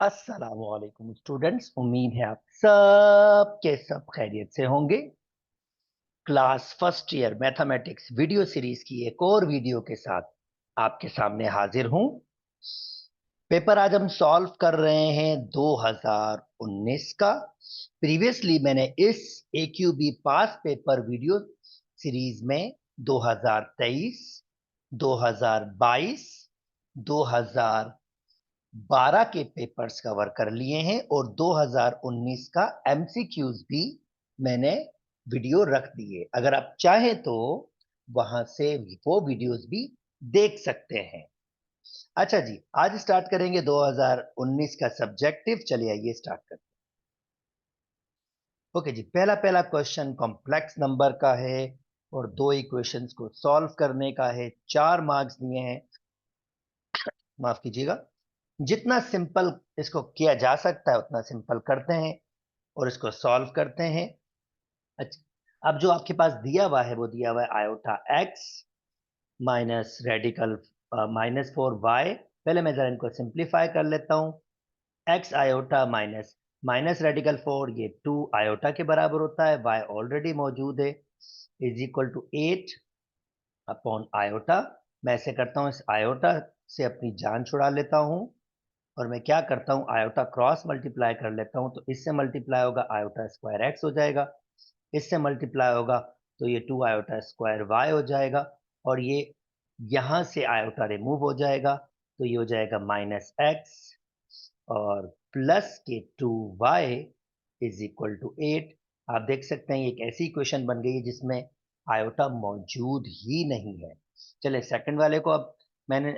अस्सलामुअलैकुम स्टूडेंट्स, उम्मीद है आप सब के सब खैरियत से होंगे। Class first year mathematics video series की एक और वीडियो के साथ आपके सामने हाजिर हूं। पेपर आज हम सॉल्व कर रहे हैं 2019 का। प्रीवियसली मैंने इस AQB पास पेपर वीडियो सीरीज में 2023, 2022, 2012 के पेपर्स कवर कर लिए हैं और 2019 का MCQs भी मैंने वीडियो रख दिए। अगर आप चाहें तो वहां से वो वीडियोस भी देख सकते हैं। अच्छा जी, आज स्टार्ट करेंगे 2019 का सब्जेक्टिव। चलिए आइए स्टार्ट करते हैं। ओके जी, पहला पहला क्वेश्चन कॉम्प्लेक्स नंबर का है और दो इक्वेशंस को सॉल्व करने का है। 4 मार्क्स दिए हैं, माफ कीजिएगा। जितना सिंपल इसको किया जा सकता है उतना सिंपल करते हैं और इसको सॉल्व करते हैं। अच्छा, अब जो आपके पास दिया हुआ है वो दिया हुआ है iota x minus radical -4 y। पहले मैं जरा इनको सिंप्लीफाई कर लेता हूं। X iota minus minus radical 4, ये 2 आयोटा के बराबर होता है। y ऑलरेडी मौजूद है, is equal to 8 upon iota. मैं ऐसे करता हूं, इस आयोटा से अपनी जान छुड़ा लेता हूं और मैं क्या करता हूं, आयोटा क्रॉस मल्टीप्लाई कर लेता हूं। तो इससे मल्टीप्लाई होगा आयोटा स्क्वायर एक्स हो जाएगा, इससे मल्टीप्लाई होगा तो ये 2 आयोटा स्क्वायर वाई हो जाएगा और ये यहां से आयोटा रिमूव हो जाएगा तो ये हो जाएगा -x और प्लस के 2y इज इक्वल टू 8। आप देख सकते हैं ये एक ऐसी इक्वेशन बन गई है जिसमें आयोटा मौजूद ही नहीं है। चलिए सेकंड वाले को अब मैंने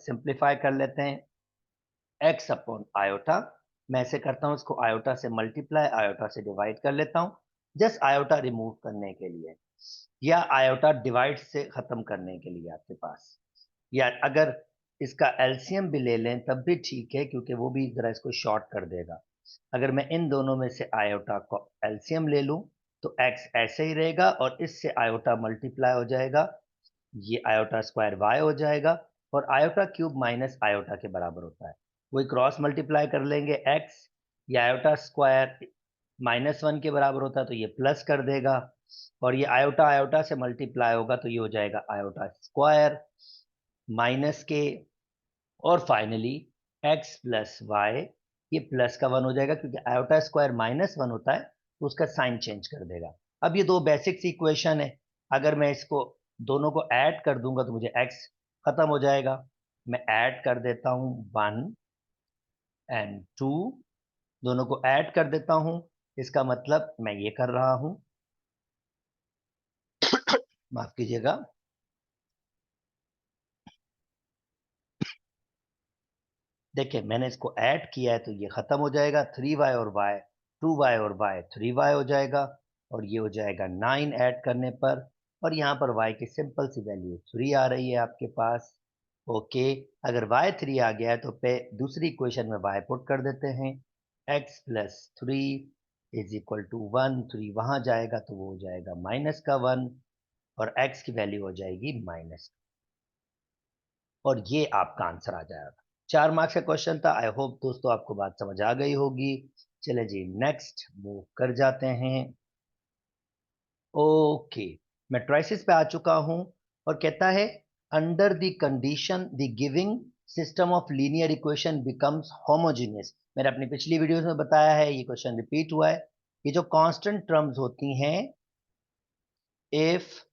सिंप्लीफाई कर लेते हैं। x अपॉन आयोटा, मैं ऐसे करता हूं, इसको आयोटा से मल्टीप्लाई आयोटा से डिवाइड कर लेता हूं जस्ट आयोटा रिमूव करने के लिए, या आयोटा डिवाइड से खत्म करने के लिए आपके पास, या अगर इसका एलसीएम भी ले लें तब भी ठीक है क्योंकि वो भी जरा इसको शॉर्ट कर देगा। अगर मैं इन दोनों में से आयोटा को एलसीएम ले लूं तो x ऐसे ही रहेगा और इससे आयोटा मल्टीप्लाई हो जाएगा, ये आयोटा स्क्वायर y हो जाएगा और आयोटा क्यूब माइनस आयोटा के बराबर होता है। वही क्रॉस मल्टीप्लाई कर लेंगे, x ये आयोटा स्क्वायर -1 के बराबर होता है तो ये प्लस कर देगा और ये आयोटा आयोटा से मल्टीप्लाई होगा तो ये हो जाएगा आयोटा स्क्वायर माइनस के, और फाइनली x प्लस वाई, ये प्लस का 1 हो जाएगा क्योंकि आयोटा स्क्वायर -1 होता है तो उसका साइन चेंज कर देगा। अब ये दो बेसिक इक्वेशन है, अगर मैं इसको दोनों को ऐड कर दूंगा तो मुझे x खत्म हो जाएगा। मैं ऐड कर देता हूं 1 एंड 2, दोनों को ऐड कर देता हूं। इसका मतलब मैं ये कर रहा हूं, माफ कीजिएगा, देखिए मैंने इसको ऐड किया है तो ये खत्म हो जाएगा। 3y और y, 2y और y 3y हो जाएगा और ये हो जाएगा 9 ऐड करने पर, और यहाँ पर y की सिंपल सी वैल्यू 3 आ रही है आपके पास। ओके, अगर y 3 आ गया है तो पे दूसरी इक्वेशन में y पुट कर देते हैं। x plus 3 is equal to 1, 3 वहां जाएगा तो वो हो जाएगा -1 और x की वैल्यू हो जाएगी माइनस, और ये आपका आंसर आ जाएगा। 4 मार्क्स का क्वेश्चन था। आई होप दोस्तों आपको बात समझ आ गई होगी। चले जी नेक्स्ट मूव कर जाते हैं। ओके, मैट्रिसेस पे आ चुका हूं और कहता है under the condition the giving system of linear equation becomes homogeneous. मैंने अपनी पिछली वीडियोस में बताया है, ये क्वेश्चन रिपीट हुआ है। ये जो कांस्टेंट टर्म्स होती हैं, if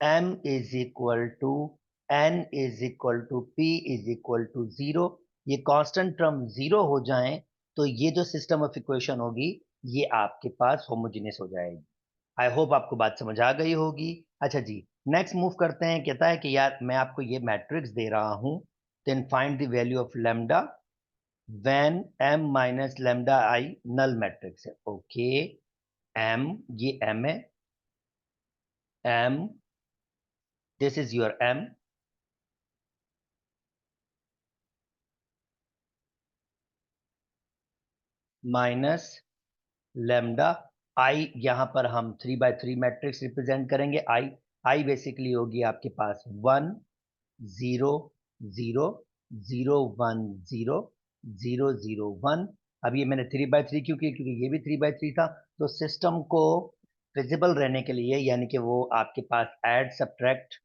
m is equal to n is equal to p is equal to 0, ये कांस्टेंट टर्म 0 हो जाएं तो ये जो सिस्टम ऑफ इक्वेशन होगी ये आपके पास होमोजेनियस हो जाएगी। आई होप आपको बात समझ आ गई होगी। अच्छा जी, नेक्स्ट मूव करते हैं। कहता है कि यार मैं आपको ये मैट्रिक्स दे रहा हूं, then find the value of lambda when m minus lambda I null matrix है। ओके, m, ये m है, m, this is your m minus lambda I, यहां पर हम 3 by 3 मैट्रिक्स रिप्रेजेंट करेंगे। आई, आई बेसिकली होगी आपके पास 1 0 0 0 1 0 0, 0, 1। अब ये मैंने 3/3 क्यों किया, क्योंकि ये भी 3/3 था। तो सिस्टम को फिजिबल रहने के लिए, यानी कि वो आपके पास ऐड सब्ट्रैक्ट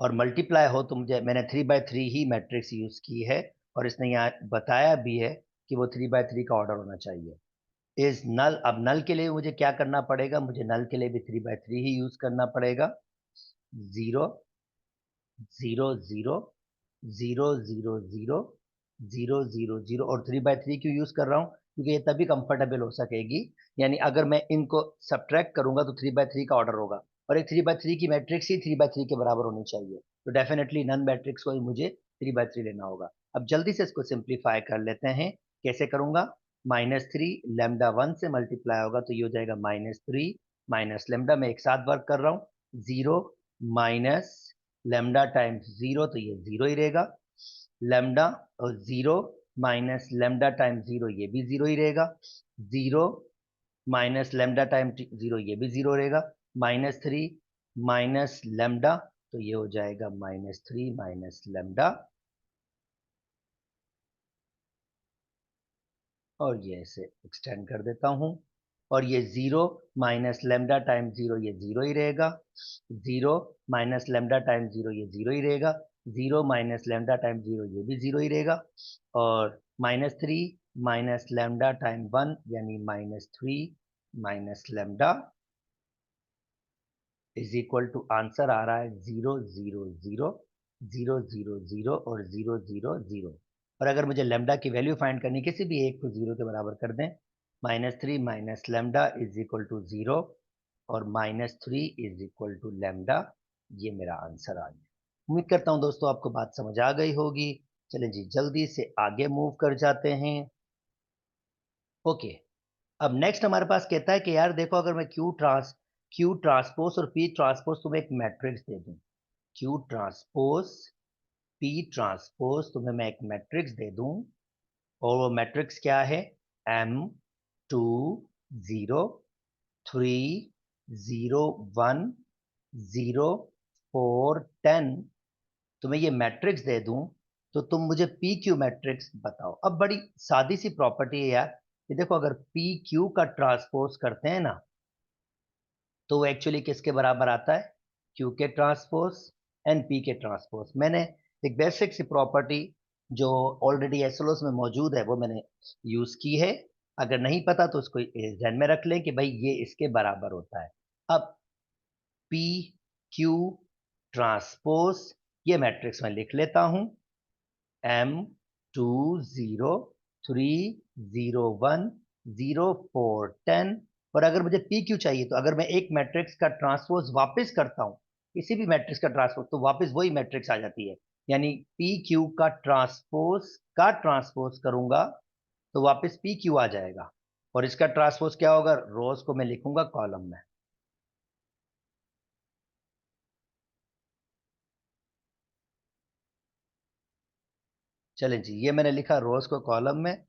और मल्टीप्लाई हो, तो मैंने 3/3 ही मैट्रिक्स यूज की है। और इसने यहाँ बताया भी है कि वो 3/3 का ऑर्डर होना चाहिए। Is null. अब नल के लिए मुझे क्या करना पड़ेगा, मुझे नल के लिए भी 3/3 ही यूज करना पड़ेगा। 0, 0, 0, 0, 0, 0, 0, 0 और 3/3 क्यों यूज कर रहा हूँ, क्योंकि ये तभी कंफर्टेबल हो सकेगी। यानी अगर मैं इनको सब्ट्रैक्ट करूंगा तो 3/3 का ऑर्डर होगा, और एक 3/3 की मैट्रिक्स ही 3/3 के बराबर होनी चाहिए। तो डेफिनेटली नन मैट्रिक्स को ही मुझे 3/3 लेना होगा। अब जल्दी से इसको सिंप्लीफाई कर लेते हैं। कैसे करूंगा, -3 λ1 से मल्टीप्लाई होगा तो ये हो जाएगा -3 माइनस लेमडा, में एक साथ वर्क कर रहा हूँ। 0 माइनस लेमडा टाइम्स 0, तो ये 0 ही रहेगा। लेमडा और 0 माइनस लेमडा टाइम्स 0, ये भी 0 ही रहेगा। 0 माइनस लेमडा टाइम 0, ये भी 0 रहेगा। -3 माइनस लेमडा, तो ये हो जाएगा -3 माइनस लेमडा, और ये इसे एक्सटेंड कर देता हूं। और ये 0 माइनस लेमडा टाइम 0, ये 0 ही रहेगा। 0 माइनस लेमडा टाइम 0, ये 0 ही रहेगा। 0 माइनस लेमडा टाइम 0, ये भी 0 ही रहेगा। और -3 माइनस लेमडा टाइम 1, यानी -3 minus lambda is equal to, answer आ रहा है 0, 0, 0, 0, 0, 0 और 0, 0, 0। और अगर मुझे लेमडा की वैल्यू फाइंड करनी, किसी भी एक को 0 के बराबर कर दें, -3 minus lambda is equal to 0 और -3 इज इक्वल टू लेमडा, ये मेरा आंसर आ गया। उम्मीद करता हूं दोस्तों आपको बात समझ आ गई होगी। चलें जी, जल्दी से आगे मूव कर जाते हैं। ओके, अब नेक्स्ट हमारे पास कहता है कि यार देखो, अगर मैं क्यू ट्रांसपोज और पी ट्रांसपोज तुम्हें एक मैट्रिक्स दे दूं, क्यू ट्रांसपोज पी ट्रांसपोज तुम्हें मैं एक मैट्रिक्स दे दूं, और वो मैट्रिक्स क्या है, M2 0 3 0 1 0 4 10, तुम्हें ये मैट्रिक्स दे दूं, तो तुम मुझे पी क्यू मैट्रिक्स बताओ। अब बड़ी सादी सी प्रॉपर्टी है यार, ये देखो, अगर पी क्यू का ट्रांसपोज करते हैं ना, तो वो एक्चुअली किसके बराबर आता है, क्यू के ट्रांसपोज एंड पी के ट्रांसपोज। मैंने एक बेसिक सी प्रॉपर्टी जो ऑलरेडी एसएलओस में मौजूद है, वो मैंने यूज की है। अगर नहीं पता तो उसको ध्यान में रख लें कि भाई ये इसके बराबर होता है। अब पी क्यू ट्रांसपोज, ये मैट्रिक्स मैं लिख लेता हूं, M2 0 3 0 1 0 4 10। और अगर मुझे पी क्यू चाहिए, तो अगर मैं एक मैट्रिक्स का ट्रांसपोज वापस करता हूं, किसी भी मैट्रिक्स का ट्रांसपोज, तो वापस वही मैट्रिक्स आ जाती है। यानी पी क्यू का ट्रांसपोज करूंगा, तो वापस पी क्यू आ जाएगा। और इसका ट्रांसपोज क्या होगा, रोज को मैं लिखूंगा कॉलम में। चलें जी, ये मैंने लिखा रोज को कॉलम में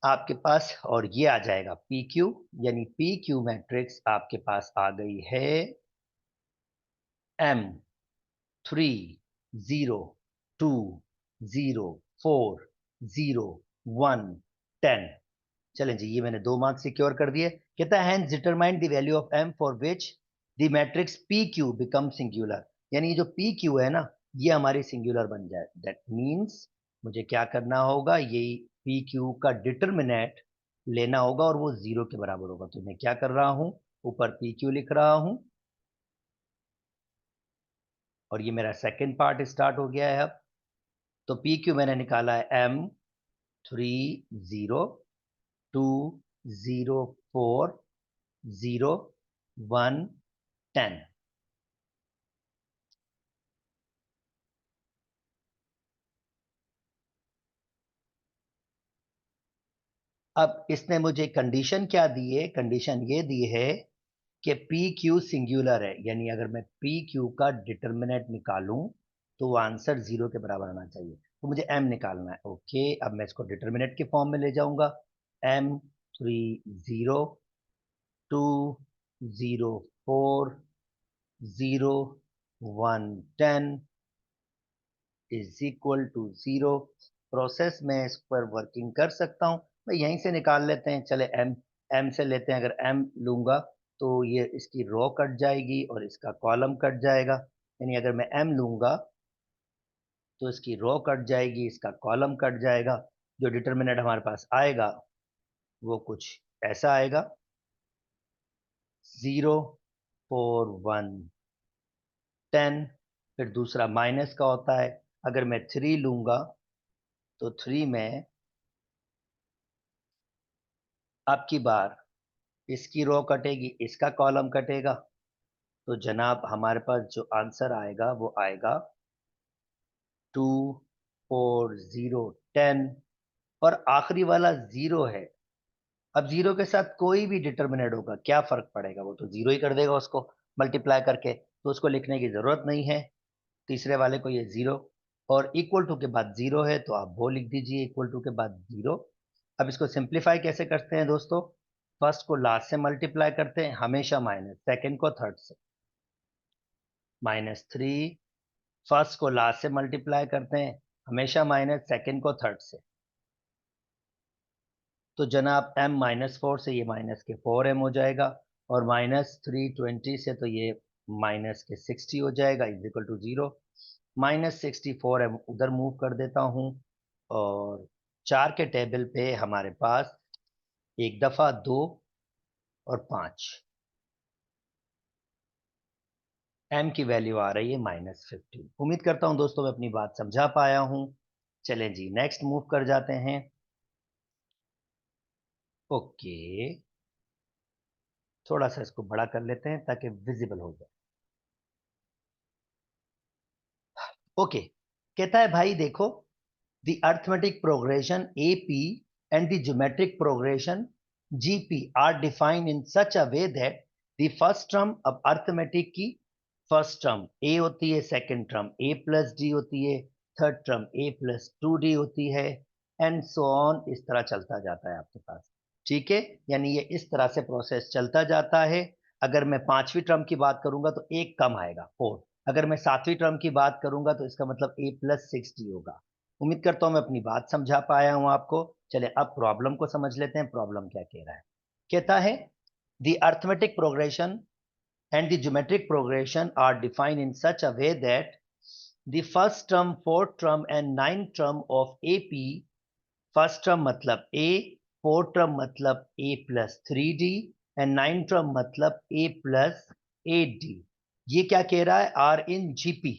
आपके पास, और ये आ जाएगा पी क्यू। यानी पी क्यू मैट्रिक्स आपके पास आ गई है M3 0 2 0 4 0 1 10। चलें जी, ये मैंने 2 मार्क्स सिक्योर कर दिए। कहता है hence determine the value of m for which the matrix P Q become singular. यानी ये जो पी क्यू है ना, ये हमारी सिंगुलर बन जाए। दैट मीन्स मुझे क्या करना होगा, ये पी क्यू का डिटरमिनेंट लेना होगा, और वो 0 के बराबर होगा। तो मैं क्या कर रहा हूं, ऊपर पी क्यू लिख रहा हूं, और ये मेरा सेकेंड पार्ट स्टार्ट हो गया है अब। तो पी क्यू मैंने निकाला है M3 0 2 0 4 0 1 10। अब इसने मुझे कंडीशन क्या दी है, कंडीशन ये दी है कि पी क्यू सिंगुलर है। यानी अगर मैं पी क्यू का डिटर्मिनेंट निकालूं, तो वो आंसर 0 के बराबर आना चाहिए। तो मुझे एम निकालना है। ओके, अब मैं इसको डिटर्मिनेंट के फॉर्म में ले जाऊंगा। M3 0 2 0 4 0 1 10 is equal to 0। Process में इस पर वर्किंग कर सकता हूँ। मैं यहीं से निकाल लेते हैं, चले एम एम से लेते हैं। अगर एम लूंगा तो ये इसकी रो कट जाएगी और इसका कॉलम कट जाएगा। यानी अगर मैं एम लूंगा तो इसकी रो कट जाएगी, इसका कॉलम कट जाएगा। जो डिटर्मिनेंट हमारे पास आएगा वो कुछ ऐसा आएगा, 0, 4, 1, 10। फिर दूसरा माइनस का होता है। अगर मैं 3 लूंगा तो 3 में आपकी बार इसकी रो कटेगी, इसका कॉलम कटेगा। तो जनाब हमारे पास जो आंसर आएगा वो आएगा 2, 4, 0, 10। और आखिरी वाला 0 है। अब 0 के साथ कोई भी डिटर्मिनेंट होगा, क्या फर्क पड़ेगा, वो तो 0 ही कर देगा उसको मल्टीप्लाई करके, तो उसको लिखने की जरूरत नहीं है। तीसरे वाले को ये 0 और इक्वल टू के बाद 0 है तो आप वो लिख दीजिए, इक्वल टू के बाद 0। अब इसको सिंप्लीफाई कैसे करते हैं दोस्तों? फर्स्ट को लास्ट से मल्टीप्लाई करते हैं हमेशा माइनस, सेकेंड को थर्ड से। -3। फर्स्ट को लास्ट से मल्टीप्लाई करते हैं हमेशा माइनस, सेकेंड को थर्ड से। तो जनाब m-4 से ये माइनस के 4m हो जाएगा और -320 से तो ये माइनस के 60 हो जाएगा, इज इक्वल टू 0। -64m उधर मूव कर देता हूं और 4 के टेबल पे हमारे पास एक दफा 2 और 5, m की वैल्यू आ रही है -15। उम्मीद करता हूं दोस्तों मैं अपनी बात समझा पाया हूं। चलें जी नेक्स्ट मूव कर जाते हैं। ओके, थोड़ा सा इसको बड़ा कर लेते हैं ताकि विजिबल हो जाए। ओके, कहता है भाई देखो, the arithmetic progression AP and the geometric progression GP are defined in such a way that the first term, अब अर्थमेटिक की फर्स्ट टर्म A होती है, second term A plus D होती है, third term A plus 2D होती है, and so on, इस तरह चलता जाता है आपके पास। ठीक है, यानी ये इस तरह से प्रोसेस चलता जाता है। अगर मैं पांचवी टर्म की बात करूंगा तो एक कम आएगा, 4। अगर मैं सातवीं टर्म की बात करूंगा तो इसका मतलब A प्लस 6D होगा। उम्मीद करता हूं मैं अपनी बात समझा पाया हूं आपको। चले अब प्रॉब्लम को समझ लेते हैं, प्रॉब्लम क्या कह रहा है। कहता है the arithmetic progression and the geometric progression are defined in such a way that the first term, fourth term and ninth term of AP, first term मतलब A, fourth term मतलब A plus 3D and ninth term मतलब A plus 8D, ये क्या कह रहा है, are in GP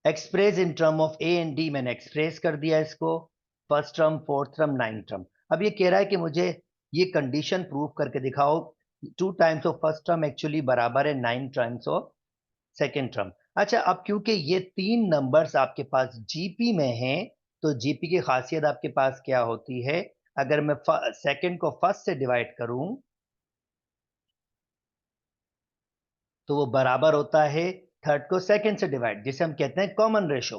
express in term of A and D. मैंने express कर दिया इसको, first term, fourth term, ninth term. अब ये कह रहा है कि मुझे ये कंडीशन प्रूव करके दिखाओ, 2 times of first term actually बराबर है 9 टाइम्स ऑफ सेकेंड टर्म। अच्छा, अब क्योंकि ये 3 नंबर्स आपके पास जीपी में हैं, तो जीपी की खासियत आपके पास क्या होती है, अगर मैं सेकेंड को फर्स्ट से डिवाइड करूं तो वो बराबर होता है थर्ड को सेकेंड से डिवाइड, जिसे हम कहते हैं कॉमन रेशो।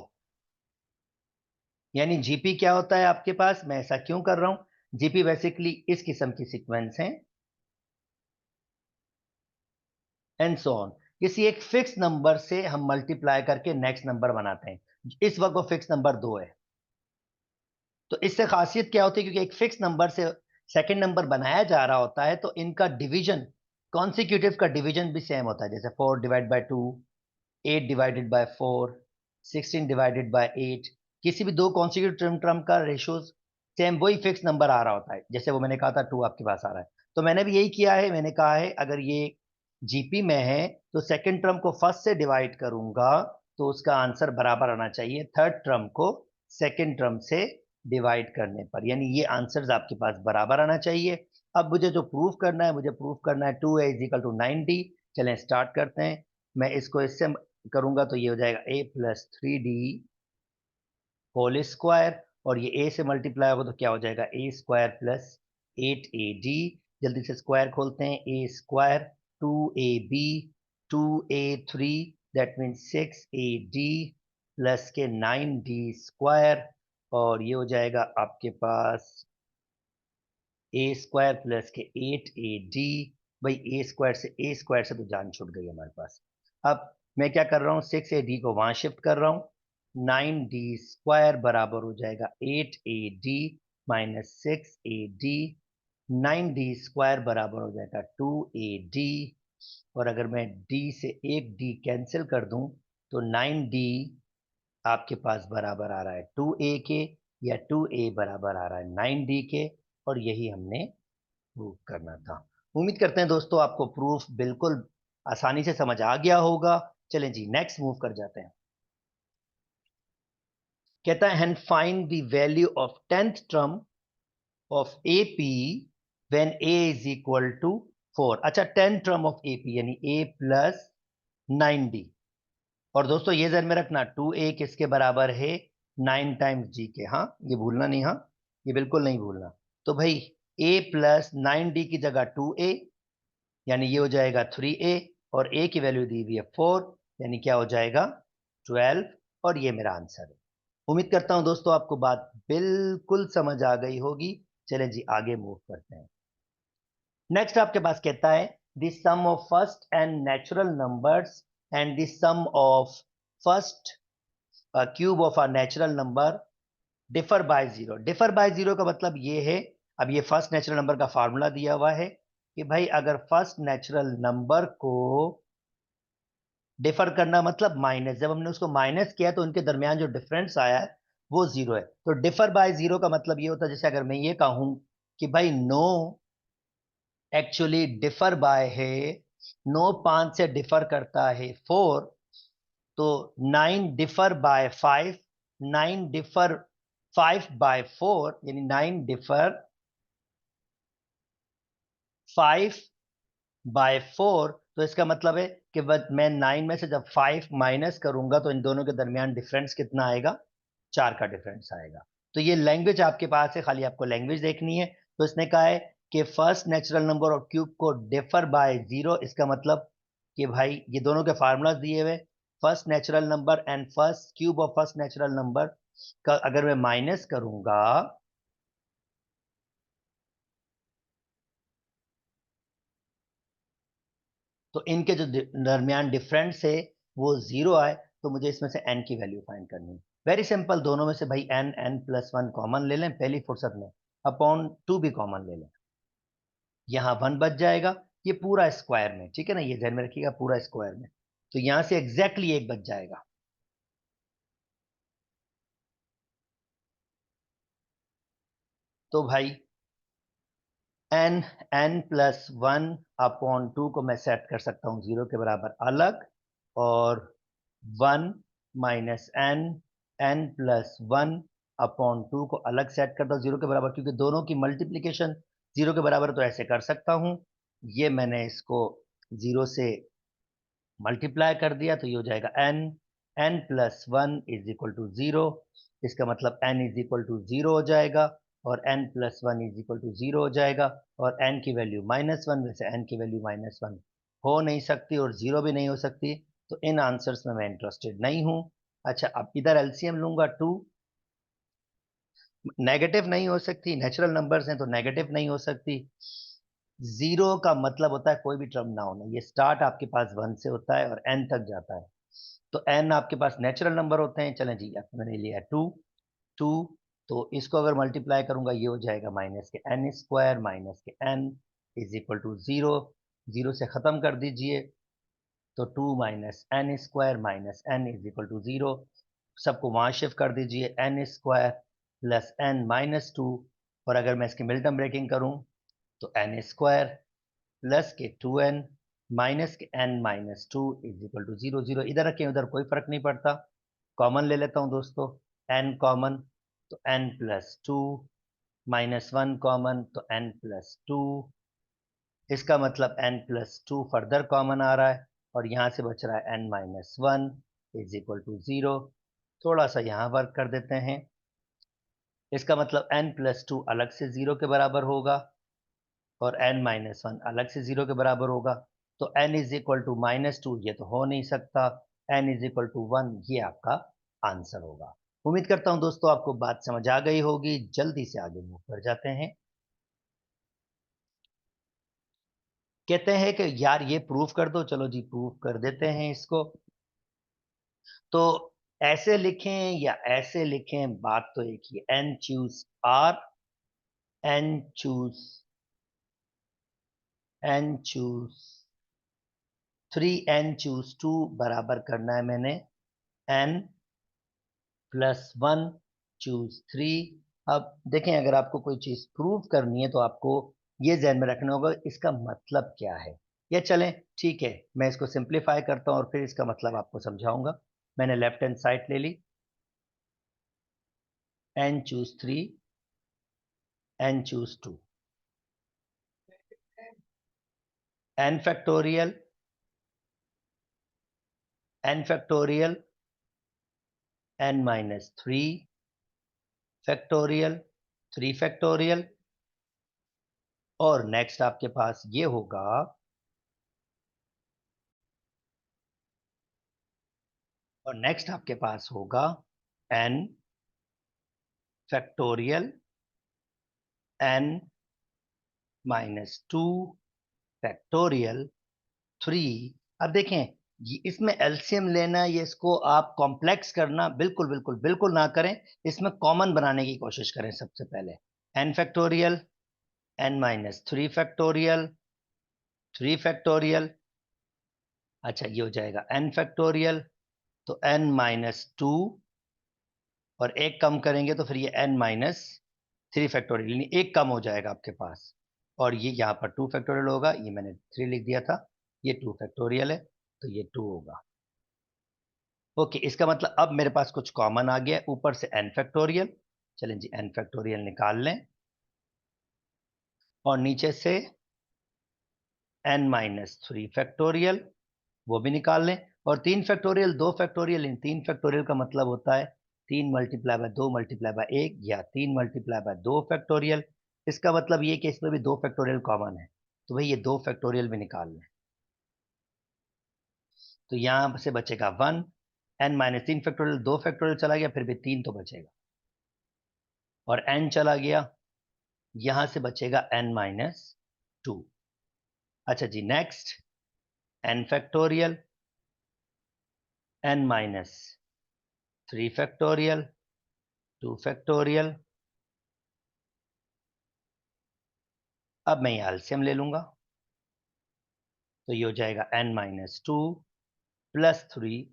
यानी जीपी क्या होता है आपके पास, मैं ऐसा क्यों कर रहा हूं, जीपी बेसिकली इस किस्म की सीक्वेंस है एंड सो ऑन। किसी एक फिक्स नंबर से हम मल्टीप्लाई करके नेक्स्ट नंबर बनाते हैं। इस वक्त वो फिक्स नंबर 2 है। तो इससे खासियत क्या होती है, क्योंकि एक फिक्स नंबर से सेकंड नंबर बनाया जा रहा होता है तो इनका डिवीजन, कॉन्सिक्यूटिव का डिवीजन भी सेम होता है। जैसे 4 divide by 2, 8 divided by 4, 16 divided by 8। किसी भी दो कॉन्सिक्यूटिव टर्म का रेशियोज सेम, वही फिक्स नंबर आ रहा होता है। जैसे वो मैंने कहा था 2 आपके पास आ रहा है, तो मैंने भी यही किया है। मैंने कहा है अगर ये जीपी में है तो सेकंड टर्म को फर्स्ट से डिवाइड करूंगा तो उसका आंसर बराबर आना चाहिए थर्ड टर्म को सेकंड टर्म से डिवाइड करने पर, यानी ये आंसर्स आपके पास बराबर आना चाहिए। अब मुझे जो प्रूफ करना है, मुझे प्रूफ करना है 2a is equal to 9d। चलें स्टार्ट करते हैं। मैं इसको इससे करूंगा तो ये हो जाएगा a plus 3d whole square, और ये a से मल्टीप्लाई होगा तो क्या हो जाएगा, a स्क्वायर प्लस 8ad। जल्दी से स्क्वायर खोलते हैं, a square 2ab 2a3 that mean 6ad plus के 9d स्क्वायर, और ये हो जाएगा आपके पास a स्क्वायर प्लस के 8ad। भाई a स्क्वायर से तो जान छूट गई हमारे पास। अब मैं क्या कर रहा हूँ, 6ad को वहां शिफ्ट कर रहा हूँ 9d² बराबर हो जाएगा 8ad माइनस 6ad। 9d² बराबर हो जाएगा 2ad, और अगर मैं d से एक d कैंसिल कर दूं तो 9d आपके पास बराबर आ रहा है 2a के, या 2a बराबर आ रहा है 9d के, और यही हमने प्रूफ करना था। उम्मीद करते हैं दोस्तों आपको प्रूफ बिल्कुल आसानी से समझ आ गया होगा। चलें जी, नेक्स्ट मूव कर जाते हैं। कहता है and find the value of 10th term of AP when A is equal to 4। अच्छा, 10 टर्म ऑफ AP यानी A प्लस 9D। और दोस्तों ये ध्यान में रखना 2A किसके बराबर है? 9 टाइम्स G के। हाँ, ये भूलना नहीं, हाँ ये बिल्कुल नहीं भूलना। तो भाई A प्लस 9D की जगह 2A, यानी ये हो जाएगा 3A, और A की वैल्यू दी हुई है 4, यानी क्या हो जाएगा 12, और ये मेरा आंसर है। उम्मीद करता हूं दोस्तों आपको बात बिल्कुल समझ आ गई होगी। चलें जी आगे मूव करते हैं। नेक्स्ट आपके पास कहता है the sum of first N natural numbers and the sum of first cube of a natural number differ by zero. Differ by zero का मतलब ये है, अब ये फर्स्ट नेचुरल नंबर का फार्मूला दिया हुआ है कि भाई अगर फर्स्ट नेचुरल नंबर को डिफर करना मतलब माइनस, जब हमने उसको माइनस किया तो उनके दरमियान जो डिफरेंस आया है वो जीरो है। तो डिफर बाय जीरो का मतलब ये होता है, जैसे अगर मैं ये कहूं कि भाई नो एक्चुअली डिफर बाय है, नो 5 से डिफर करता है 4, तो 9 डिफर बाय 5, 9 डिफर 5 बाय 4, यानी 9 डिफर 5 बाय 4। तो इसका मतलब है कि मैं 9 में से जब 5 माइनस करूंगा तो इन दोनों के दरमियान डिफरेंस कितना आएगा? 4 का डिफरेंस आएगा। तो ये लैंग्वेज आपके पास है, खाली आपको लैंग्वेज देखनी है। तो इसने कहा है कि first natural number of cube को डिफर बाय जीरो, इसका मतलब कि भाई ये दोनों के फार्मूलाज दिए हुए, first natural number and first cube of first natural number का अगर मैं माइनस करूंगा तो इनके जो दरमियान डिफरेंस है वो जीरो आए, तो मुझे इसमें से n की वैल्यू फाइंड करनी है। वेरी सिंपल, दोनों में से भाई n+1 कॉमन ले लें पहली फुर्सत में, अपॉन 2 भी कॉमन ले लें, यहां 1 बच जाएगा, ये पूरा स्क्वायर में, ठीक है ना, ये ध्यान में रखिएगा पूरा स्क्वायर में, तो यहां से एग्जैक्टली एक बच जाएगा। तो भाई n n+1 अपॉन 2 को मैं सेट कर सकता हूं जीरो के बराबर अलग, और 1 माइनस n n+1 अपॉन 2 को अलग सेट करता हूं जीरो के बराबर, क्योंकि दोनों की मल्टीप्लीकेशन जीरो के बराबर, तो ऐसे कर सकता हूं। ये मैंने इसको जीरो से मल्टीप्लाई कर दिया, तो ये हो जाएगा n+1 is equal to zero, इसका मतलब n is equal to zero हो जाएगा, और n+1 is equal to zero हो जाएगा, और n की वैल्यू -1, वैसे n की वैल्यू -1 हो नहीं सकती और जीरो भी नहीं हो सकती, तो इन आंसर्स में मैं इंटरेस्टेड नहीं हूं। अच्छा, अब इधर एलसीएम लूंगा 2, नेगेटिव नहीं हो सकती, नेचुरल नंबर्स हैं तो नेगेटिव नहीं हो सकती। जीरो का मतलब होता है कोई भी टर्म ना होना, ये स्टार्ट आपके पास 1 से होता है और n तक जाता है, तो n आपके पास नेचुरल नंबर होते हैं। चलें जी, मैंने लिया 2, 2, तो इसको अगर मल्टीप्लाई करूंगा ये हो जाएगा -n² माइनस के n is equal to zero, zero से खत्म कर दीजिए, तो 2 minus n² minus n is equal to zero, सबको वहां शिफ्ट कर दीजिए, n² प्लस n-2, और अगर मैं इसकी मिल्टन ब्रेकिंग करूं तो n² प्लस के 2n माइनस के n-2 is equal to zero, zero इधर रखें उधर कोई फर्क नहीं पड़ता, कॉमन ले लेता हूं दोस्तों, n कॉमन, तो n+2 -1 कॉमन, तो n+2, इसका मतलब n+2 फर्दर कॉमन आ रहा है, और यहां से बच रहा है n-1 is equal to zero. थोड़ा सा यहां वर्क कर देते हैं, इसका मतलब n+2 अलग से जीरो के बराबर होगा, और n-1 अलग से जीरो के बराबर होगा, तो n इज इक्वल टू -2 ये तो हो नहीं सकता, n इज इक्वल टू 1 ये आपका आंसर होगा। उम्मीद करता हूं दोस्तों आपको बात समझ आ गई होगी। जल्दी से आगे मूव कर जाते हैं। कहते हैं कि यार ये प्रूफ कर दो, चलो जी प्रूफ कर देते हैं इसको। तो ऐसे लिखें या ऐसे लिखें, बात तो एक ही, n choose r, n choose 3, n choose 2 बराबर करना है मैंने n प्लस 1 चूज 3। अब देखें, अगर आपको कोई चीज प्रूव करनी है तो आपको ये ध्यान में रखना होगा इसका मतलब क्या है। या चलें, ठीक है, मैं इसको सिंप्लीफाई करता हूं और फिर इसका मतलब आपको समझाऊंगा। मैंने लेफ्ट हैंड साइड ले ली, n choose 3, n choose 2, n factorial, n factorial, n minus 3 factorial, 3 factorial, और नेक्स्ट आपके पास ये होगा, और नेक्स्ट आपके पास होगा n factorial, n minus 2 factorial 3। अब देखें, इसमें एलसीएम लेना, ये इसको आप कॉम्प्लेक्स करना बिल्कुल बिल्कुल बिल्कुल ना करें। इसमें कॉमन बनाने की कोशिश करें सबसे पहले। n factorial, n minus 3 factorial, 3 factorial, अच्छा ये हो जाएगा n फैक्टोरियल, तो n माइनस 2, और एक कम करेंगे तो फिर ये n माइनस 3 फैक्टोरियल, यानी एक कम हो जाएगा आपके पास। और ये यहाँ पर 2 फैक्टोरियल होगा, ये मैंने 3 लिख दिया था, ये 2 फैक्टोरियल है, तो ये 2 होगा। ओके, इसका मतलब अब मेरे पास कुछ कॉमन आ गया, ऊपर से n फैक्टोरियल, चलें जी n फैक्टोरियल निकाल लें, और नीचे से n माइनस 3 फैक्टोरियल, वो भी निकाल लें, और 3 फैक्टोरियल, 2 फैक्टोरियल, इन 3 फैक्टोरियल का मतलब होता है 3 मल्टीप्लाई बाय 2 मल्टीप्लाई बाय 1, या 3 मल्टीप्लाई बाय 2 फैक्टोरियल। इसका मतलब ये कि इसमें भी 2 फैक्टोरियल कॉमन है, तो भाई ये 2 फैक्टोरियल भी निकाल लें, तो यहां से बचेगा 1, n माइनस 3 फैक्टोरियल, 2 फैक्टोरियल चला गया, फिर भी 3 तो बचेगा, और n चला गया, यहां से बचेगा n माइनस 2। अच्छा जी, next n factorial, n minus 3 factorial, 2 factorial. अब मैं यहाँ एलसीएम ले लूंगा, तो ये हो जाएगा n माइनस 2 प्लस 3,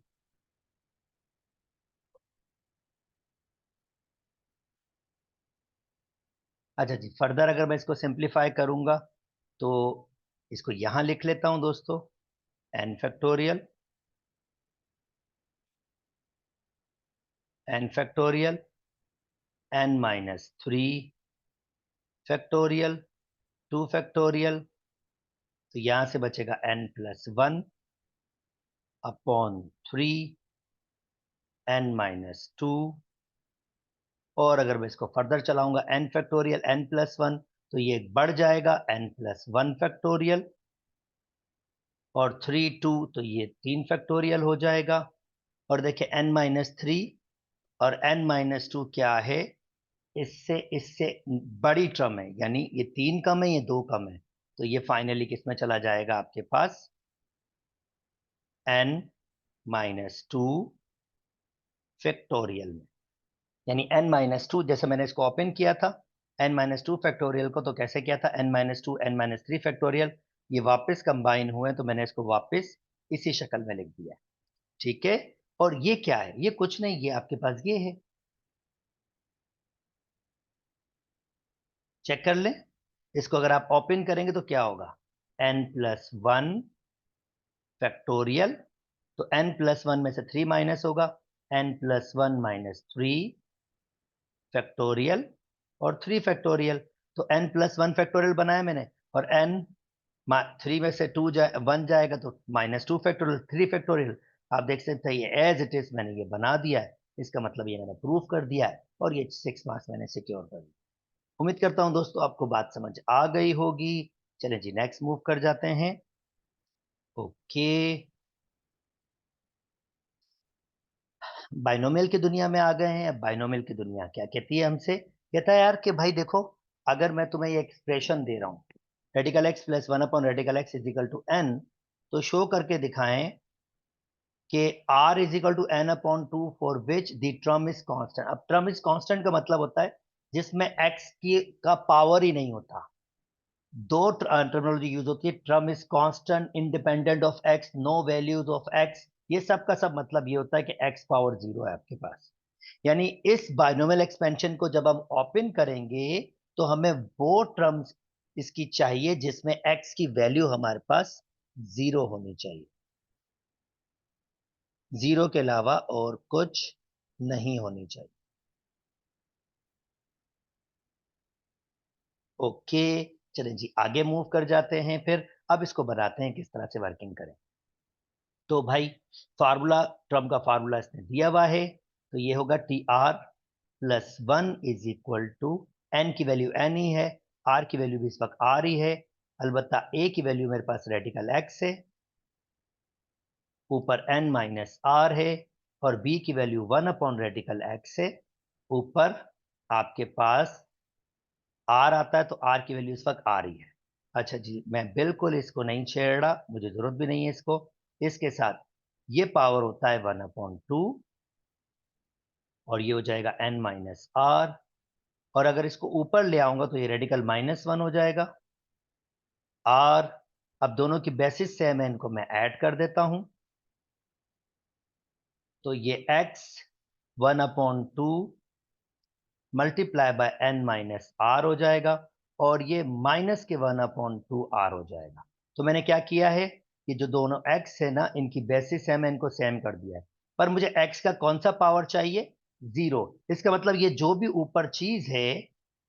अच्छा जी, फर्दर अगर मैं इसको सिंप्लीफाई करूंगा तो इसको यहां लिख लेता हूं दोस्तों, n factorial, n factorial, n minus 3 factorial, 2 factorial, तो यहां से बचेगा n plus 1 upon 3, n minus 2, और अगर मैं इसको फर्दर चलाऊंगा n फैक्टोरियल, n प्लस 1, तो ये बढ़ जाएगा n प्लस 1 फैक्टोरियल, और 3 2, तो ये 3 फैक्टोरियल हो जाएगा। और देखिए n माइनस 3 और n माइनस 2 क्या है, इससे इससे बड़ी टर्म है, यानी ये 3 कम है, ये 2 कम है, तो ये फाइनली किसमें चला जाएगा आपके पास, n माइनस 2 फैक्टोरियल में। यानी n माइनस 2, जैसे मैंने इसको ओपन किया था n माइनस 2 फैक्टोरियल को, तो कैसे किया था, n minus 2 n minus 3 factorial, ये वापस कंबाइन हुए, तो मैंने इसको वापस इसी शक्ल में लिख दिया, ठीक है। और ये क्या है, ये कुछ नहीं, ये आपके पास ये है, चेक कर लें, इसको अगर आप ओपन करेंगे तो क्या होगा, n प्लस 1 फैक्टोरियल, तो n प्लस 1 में से 3 माइनस होगा, n प्लस 1 माइनस 3 फैक्टोरियल, और 3 फैक्टोरियल, तो n प्लस 1 फैक्टोरियल बनाया मैंने, और n 3 में से 1 जाएगा तो माइनस 2 फैक्टोरियल, 3 फैक्टोरियल। आप देख सकते हैं ये एज इट इज मैंने ये बना दिया है, इसका मतलब ये मैंने प्रूफ कर दिया है, और ये 6 मार्क्स मैंने सिक्योर कर दिया। उम्मीद करता हूं दोस्तों आपको बात समझ आ गई होगी। चलें जी, नेक्स्ट मूव कर जाते हैं। ओके, बाइनोमियल की दुनिया में आ गए हैं। अब बाइनोमियल की दुनिया क्या कहती है हमसे, कहता है यार कि भाई देखो, अगर मैं तुम्हें ये एक्सप्रेशन दे रहा हूं, radical X plus 1 upon radical X is equal to n, तो शो करके दिखाएं कि r is equal to N upon two for which the term is constant. अब टर्म इज कांस्टेंट का मतलब होता है जिसमें x की का पावर ही नहीं होता। दो टर्मिनोलॉजी यूज होती है, term is constant, independent of x, no values of x। ये सब का सब मतलब ये होता है कि x पावर 0 है आपके पास। यानी इस बाइनोमियल एक्सपेंशन को जब हम ओपन करेंगे तो हमें वो टर्म्स इसकी चाहिए जिसमें x की वैल्यू हमारे पास 0 होनी चाहिए, 0 के अलावा और कुछ नहीं होनी चाहिए। ओके, चलें जी आगे मूव कर जाते हैं। फिर अब इसको बनाते हैं किस तरह से वर्किंग करें। तो भाई फार्मूला, टर्म का फार्मूला इसने दिया हुआ है, तो ये होगा T R plus one is equal to, N की वैल्यू एन ही है, आर की वैल्यू भी इस वक्त आर ही है, अलबत्ता ए की वैल्यू मेरे पास रेडिकल एक्स है, ऊपर एन माइनस आर है, और बी की value one upon radical x है, ऊपर आपके पास आर आता है, तो आर की वैल्यू इस वक्त आर ही है। अच्छा जी, मैं बिल्कुल इसको नहीं छेड़ रहा, मुझे जरूरत भी नहीं है इसको। इसके साथ ये पावर होता है वन अपॉन टू, और ये हो जाएगा एन माइनस आर, और अगर इसको ऊपर ले आऊंगा तो ये रेडिकल माइनस वन हो जाएगा आर। अब दोनों की बेसिस से मैं इनको मैं ऐड कर देता हूं, तो ये X one upon two multiply by N minus R हो जाएगा, और ये माइनस के वन अपॉन टू आर हो जाएगा। तो मैंने क्या किया है, ये जो दोनों एक्स है ना, इनकी बेसिस है, मैं इनको सेम कर दिया है। पर मुझे एक्स का कौन सा पावर चाहिए, 0। इसका मतलब ये जो भी ऊपर चीज है,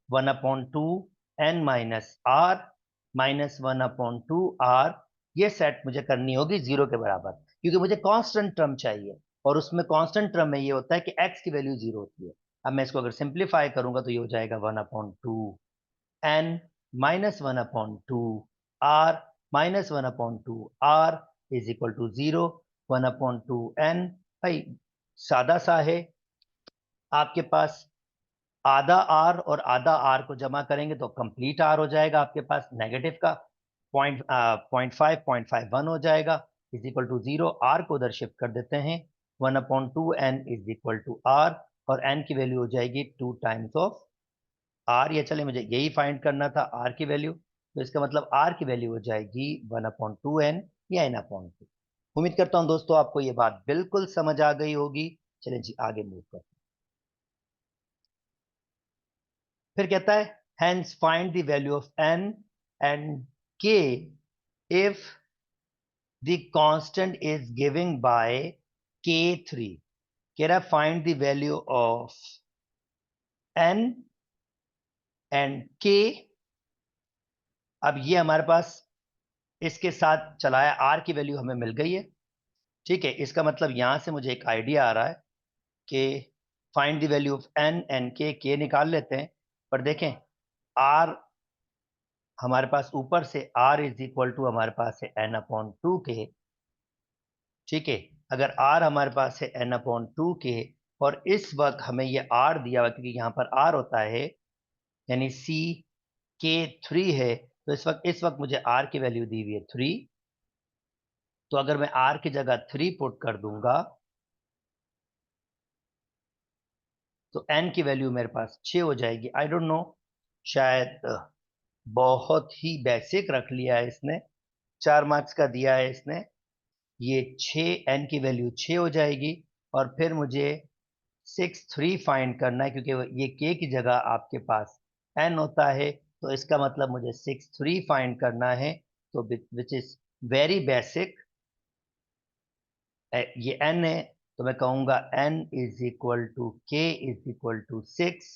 one upon two N minus R minus one upon two R, ये सेट मुझे करनी होगी 0 के बराबर, क्योंकि मुझे कांस्टेंट टर्म चाहिए, और उसमें कांस्टेंट टर्म में ये होता है कि एक्स की वैल्यू 0 होती है। अब मैं इसको अगर सिंप्लीफाई करूंगा तो ये हो जाएगा one upon two N minus one upon two R minus one upon two R is equal to 0, one upon two N. भाई सादा सा है, आपके पास आधा आर और आधा आर को जमा करेंगे तो कंप्लीट आर हो जाएगा आपके पास, नेगेटिव का पॉइंट फाइव वन हो जाएगा, इज इक्वल टू 0। आर को उधर शिफ्ट कर देते हैं, one upon two N is equal to R, और एन की वैल्यू हो जाएगी टू टाइम्स ऑफ आर। या चले मुझे यही फाइंड करना था आर की वैल्यू, तो इसका मतलब आर की वैल्यू हो जाएगी वन अपॉन टू एन या एन अपॉन टू। उम्मीद करता हूं दोस्तों आपको ये बात बिल्कुल समझ आ गई होगी। चलें जी आगे मूव करते हैं। फिर कहता है hence find the value of n and k if the constant is given by k3। कह रहा है find the value of n and k। अब ये हमारे पास इसके साथ चलाया, r की वैल्यू हमें मिल गई है, ठीक है। इसका मतलब यहां से मुझे एक आइडिया आ रहा है कि find the value of n and के निकाल लेते हैं। पर देखें r हमारे पास ऊपर से r इज इक्वल टू हमारे पास है n अपॉन टू के, ठीक है। अगर r हमारे पास है n अपॉन टू के, और इस वक्त हमें ये r दिया हुआ, क्योंकि यहाँ पर r होता है, यानी c के 3 है, तो इस वक्त मुझे r की वैल्यू दी हुई है 3। तो अगर मैं r की जगह 3 पुट कर दूंगा तो n की वैल्यू मेरे पास 6 हो जाएगी। आई डोंट नो, शायद बहुत ही बेसिक रख लिया है इसने, 4 मार्क्स का दिया है इसने। ये 6, n की वैल्यू 6 हो जाएगी, और फिर मुझे 6 3 फाइंड करना है, क्योंकि ये k की जगह आपके पास n होता है, तो इसका मतलब मुझे 6 3 फाइंड करना है। तो विच इज वेरी बेसिक, ये n है, तो मैं कहूंगा n इज इक्वल टू के इज इक्वल टू 6।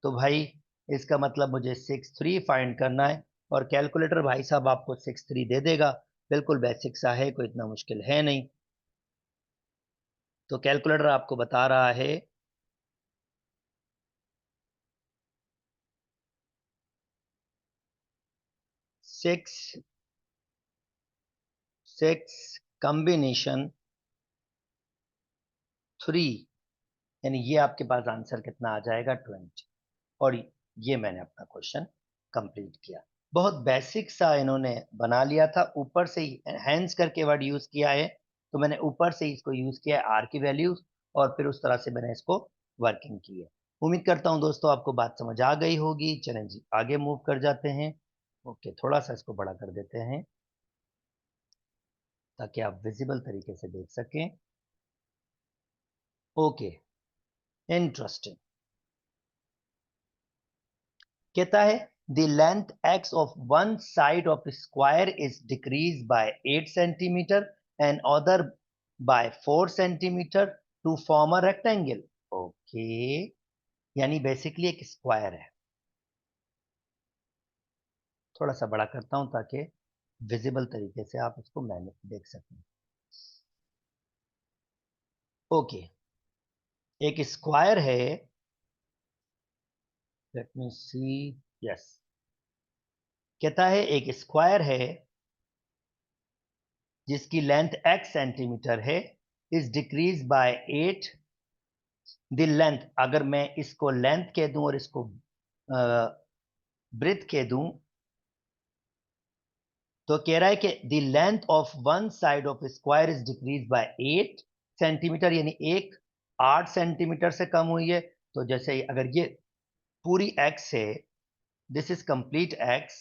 तो भाई इसका मतलब मुझे 6 3 फाइंड करना है, और कैलकुलेटर भाई साहब आपको 6 3 दे देगा, बिल्कुल बेसिक सा है, कोई इतना मुश्किल है नहीं। तो कैलकुलेटर आपको बता रहा है 6 6 कॉम्बिनेशन 3, यानी ये आपके पास आंसर कितना आ जाएगा 20। और ये मैंने अपना क्वेश्चन कंप्लीट किया। बहुत बेसिक सा इन्होंने बना लिया था, ऊपर से ही हैंस करके वर्ड यूज किया है, तो मैंने ऊपर से इसको यूज किया है आर की वैल्यूज, और फिर उस तरह से मैंने इसको वर्किंग की है। उम्मीद करता हूं दोस्तों आपको बात समझ आ गई होगी। चलें जी आगे मूव कर जाते हैं। ओके, थोड़ा सा इसको बड़ा कर देते हैं ताकि आप विजिबल तरीके से देख सकें। Okay, interesting. कहता है the length x of one side of square is decrease by 8 centimetre and other by 4 centimetre to form a rectangle. Okay, यानी बेसिकली एक स्क्वायर है। थोड़ा सा बड़ा करता हूं ताकि विजिबल तरीके से आप इसको मैंने देख सकें। ओके, एक स्क्वायर है। लेट मी सी। यस, कहता है एक स्क्वायर है जिसकी लेंथ x सेंटीमीटर है, is decrease by 8। The length, अगर मैं इसको लेंथ कह दूं और इसको ब्रेथ कह दूं, तो कह रहा है कि the length of one side of square is decrease by 8 centimetre, यानी एक 8 सेंटीमीटर से कम हुई है। तो जैसे अगर ये पूरी x है, दिस इज कंप्लीट x,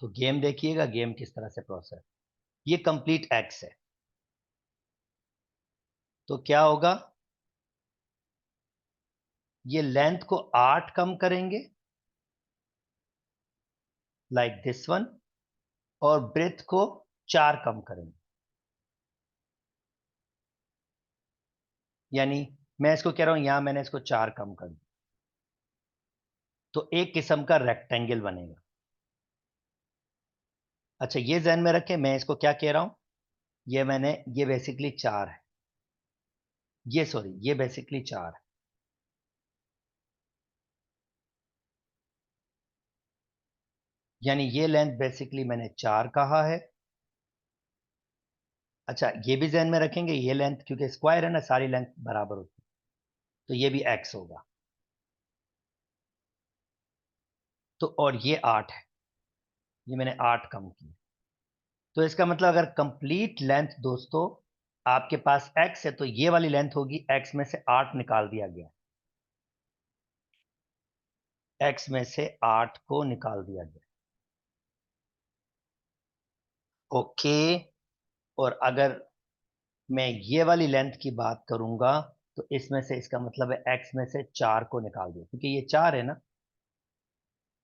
तो गेम देखिएगा गेम किस तरह से प्रोसेस। ये कंप्लीट x है, तो क्या होगा, ये लेंथ को 8 कम करेंगे लाइक दिस वन, और ब्रेथ को 4 कम करेंगे। यानी मैं इसको कह रहा हूं यहां मैंने इसको 4 कम कर दिया, तो एक किस्म का रेक्टेंगल बनेगा। अच्छा, ये ध्यान में रखें, मैं इसको क्या कह रहा हूं, ये बेसिकली 4 है, ये सॉरी ये बेसिकली 4 है। यानी ये लेंथ बेसिकली मैंने 4 कहा है। अच्छा, ये भी ध्यान में रखेंगे, ये लेंथ क्योंकि स्क्वायर है ना, सारी लेंथ बराबर होती है, तो ये भी x होगा। तो और ये 8 है, ये मैंने 8 कम किया। तो इसका मतलब अगर कंप्लीट लेंथ दोस्तों आपके पास x है, तो ये वाली लेंथ होगी, x में से 8 निकाल दिया गया, x में से 8 को निकाल दिया गया। ओके, और अगर मैं ये वाली लेंथ की बात करूंगा, तो इसमें से इसका मतलब है x में से 4 को निकाल दिया, क्योंकि ये 4 है ना,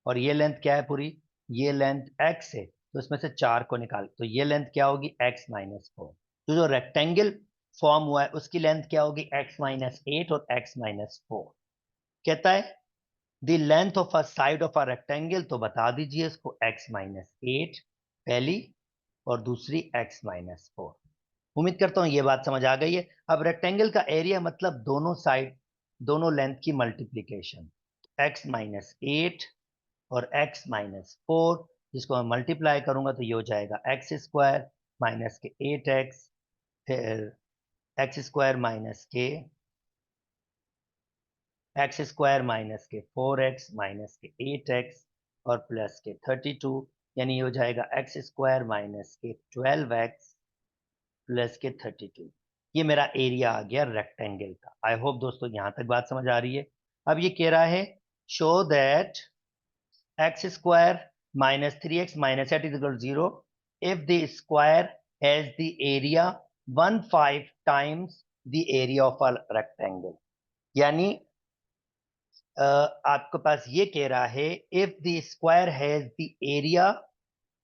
और ये लेंथ क्या है पूरी, ये लेंथ x है, तो इसमें से 4 को निकाल, तो ये लेंथ क्या होगी, x माइनस 4। तो जो रेक्टेंगल फॉर्म हुआ है उसकी लेंथ क्या होगी, x माइनस 8 और x माइनस 4। कहता है the length of a side of a rectangle, तो बता दीजिए इसको, x माइनस 8 पहली, और दूसरी x माइनस 4। उम्मीद करता हूं ये बात समझ आ गई है। अब रेक्टेंगल का एरिया मतलब दोनों साइड, दोनों लेंथ की मल्टीप्लीकेशन, x माइनस 8 और x माइनस 4, जिसको मैं मल्टीप्लाई करूंगा तो ये हो जाएगा एक्स स्क्वायर माइनस के 8x, फिर एक्स स्क्वायर माइनस के एक्स स्क्वायर माइनस के 4x माइनस के 8x और प्लस के 32, यानी ये हो जाएगा एक्स स्क्वायर माइनस के 12x प्लस के 32। ये मेरा एरिया आ गया रेक्टेंगल का। आई होप दोस्तों यहां तक बात समझ आ रही है। अब ये कह रहा है show that x square minus 3x minus 8 is equal 0 if the square has the area 15 times the area of a rectangle. यानी आपके पास ये कह रहा है if the square has the area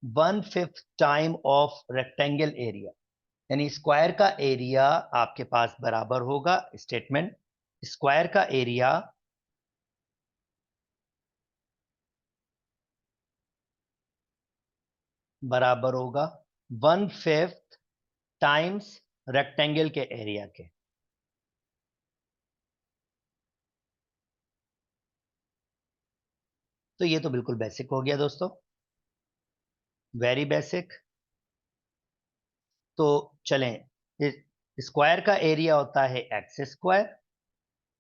1/5 time of rectangle area, यानी square का area आपके पास बराबर होगा, स्टेटमेंट स्क्वायर का एरिया बराबर होगा 1/5 टाइम्स रेक्टेंगल के एरिया के। तो ये तो बिल्कुल बेसिक हो गया दोस्तों, वेरी बेसिक। तो चलें, स्क्वायर का एरिया होता है एक्स स्क्वायर,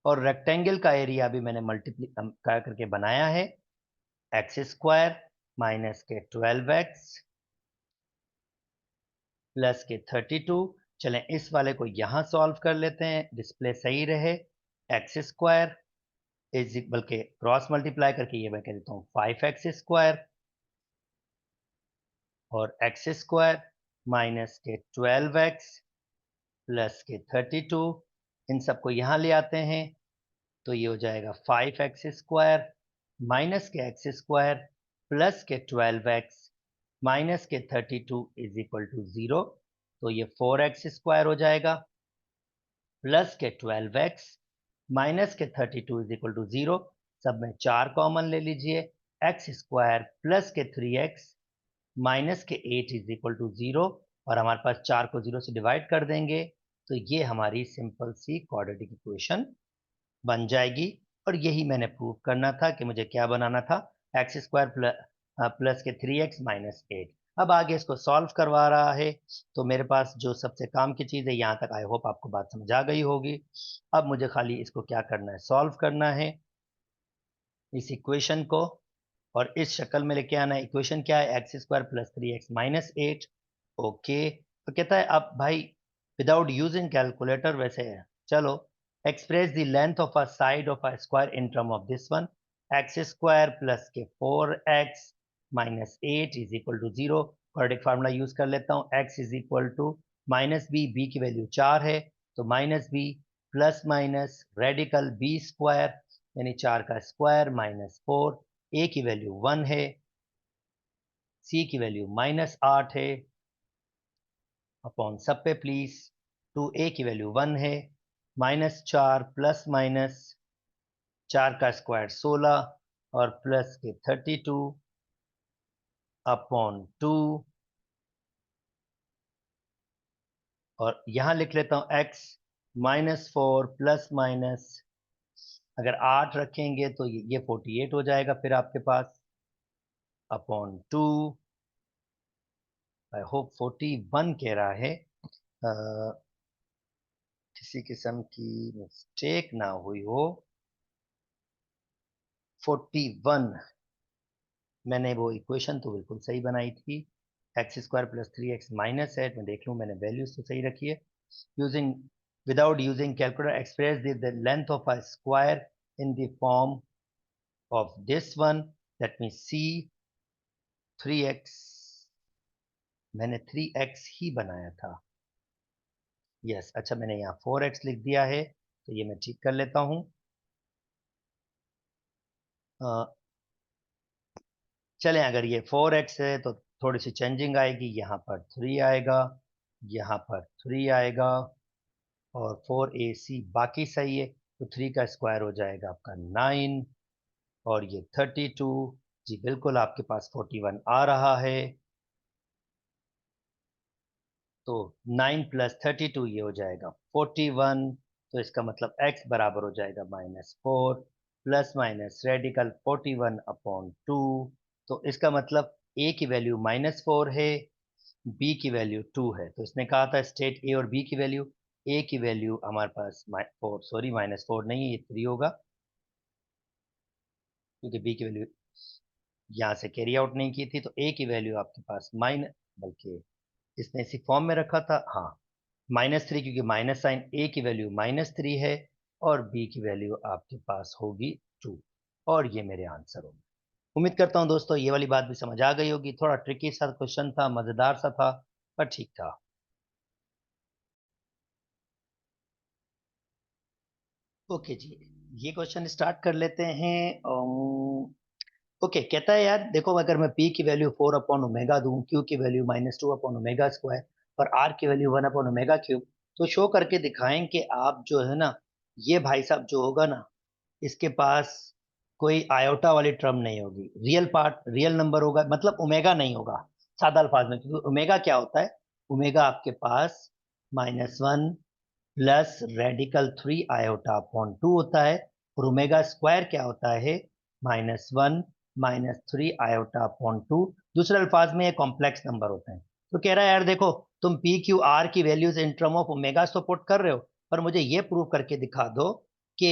और रेक्टेंगल का एरिया भी मैंने मल्टीप्लाई करके बनाया है, एक्स स्क्वायर माइनस के 12x प्लस के 32। चलें इस वाले को यहां सॉल्व कर लेते हैं, डिस्प्ले सही रहे। एक्स स्क्वायर इज इक्वल के क्रॉस मल्टीप्लाई करके ये मैं कह देता हूँ 5x स्क्वायर, और एक्स स्क्वायर माइनस के 12x प्लस के 32। इन सबको यहां ले आते हैं तो ये हो जाएगा 5x स्क्वायर माइनस के एक्स स्क्वायर प्लस के 12x माइनस के 32 इज इक्वल टू 0। तो ये 4x स्क्वायर हो जाएगा प्लस के 12x माइनस के 32 इज इक्वल टू 0। सब में 4 कॉमन ले लीजिए, एक्स स्क्वायर प्लस के 3x माइनस के 8 इज इक्वल टू 0, और हमारे पास 4 को 0 से डिवाइड कर देंगे तो ये हमारी सिंपल सी क्वाड्रेटिक इक्वेशन बन जाएगी। और यही मैंने प्रूव करना था कि मुझे क्या बनाना था, एक्स स्क्वायर प्लस के 3x माइनस 8। अब आगे इसको सॉल्व करवा रहा है, तो मेरे पास जो सबसे काम की चीज़ है, यहाँ तक आई होप आपको बात समझ आ गई होगी। अब मुझे खाली इसको क्या करना है, सॉल्व करना है इस इक्वेशन को, और इस शक्ल में लेके आना है। इक्वेशन क्या है, x square plus 3x minus 8। Okay, तो कहता है अब भाई विदाउट यूजिंग कैलकुलेटर, वैसे है चलो, express the length of a side of a square in term of this one, X square plus के 4x minus 8 is equal to 0। Quadratic formula use कर लेता हूँ, x is equal to minus B, B की value 4 है तो minus B plus minus radical B square यानी 4 का square minus 4, ए की वैल्यू 1 है, सी की वैल्यू माइनस 8 है, अपॉन सब पे प्लीज, 2a की वैल्यू 1 है, माइनस 4 प्लस माइनस 4 का स्क्वायर 16 और प्लस के 32 अपॉन 2, और यहां लिख लेता हूं x माइनस 4 प्लस माइनस, अगर 8 रखेंगे तो ये 48 हो जाएगा फिर आपके पास, अपॉन 2, आई होप 41 कह रहा है, किसी किस्म की मिस्टेक ना हुई हो। 41, मैंने वो इक्वेशन तो बिल्कुल सही बनाई थी, x square plus 3x minus है, मैं देख लूँ मैंने वैल्यूज तो सही रखी है। Using without using calculator express the length of a square in the form of this one, let me see 3x, मैंने 3x ही बनाया था, यस अच्छा मैंने यहाँ 4x लिख दिया है, तो ये मैं ठीक कर लेता हूँ। चलें अगर ये 4x है तो थोड़ी सी चेंजिंग आएगी, यहाँ पर 3 आएगा, यहाँ पर 3 आएगा, और 4ac बाकी सही है, तो 3 का स्क्वायर हो जाएगा आपका 9, और ये 32, जी बिल्कुल आपके पास 41 आ रहा है, तो 9 प्लस 32 ये हो जाएगा 41, तो इसका मतलब x बराबर हो जाएगा -4 प्लस माइनस रेडिकल 41 अपॉन 2, तो इसका मतलब a की वैल्यू -4 है, b की वैल्यू 2 है, तो इसने कहा था स्टेट a और b की वैल्यू, a की वैल्यू हमारे पास 4 सॉरी -4 नहीं है, ये 3 होगा, क्योंकि b की वैल्यू यहाँ से कैरी आउट नहीं की थी, तो a की वैल्यू आपके पास बल्कि इसने इसी फॉर्म में रखा था, हाँ -3, क्योंकि माइनस साइन, a की वैल्यू -3 है और b की वैल्यू आपके पास होगी 2, और ये मेरे आंसर होंगे। उम्मीद करता हूं दोस्तों ये वाली बात भी समझ आ गई होगी, थोड़ा ट्रिकी सा क्वेश्चन था, मजेदार सा था, पर ठीक था। ओके जी, ये क्वेश्चन स्टार्ट कर लेते हैं। ओके, कहता है यार देखो, अगर मैं p की वैल्यू 4 अपॉन ओमेगा दूं, q की वैल्यू -2 अपॉन ओमेगा स्क्वायर और r की वैल्यू 1 अपॉन ओमेगा क्यूब, तो शो करके दिखाएं कि आप जो है ना, ये भाई साहब जो होगा ना, इसके पास कोई आयोटा वाली टर्म नहीं होगी, रियल पार्ट रियल नंबर होगा, मतलब ओमेगा नहीं होगा, सादा अल्फाज में, क्योंकि ओमेगा क्या होता है, ओमेगा आपके पास -1 प्लस रेडिकल 3 आयोटा अपॉन 2 होता है, और ओमेगा स्क्वायर क्या होता है, -1 -3 आयोटा अपॉन 2, दूसरे अल्फाज में ये कॉम्प्लेक्स नंबर होते हैं। तो कह रहा है यार देखो, तुम पी क्यू आर की values in term of omega support कर रहे हो, पर मुझे ये प्रूव करके दिखा दो कि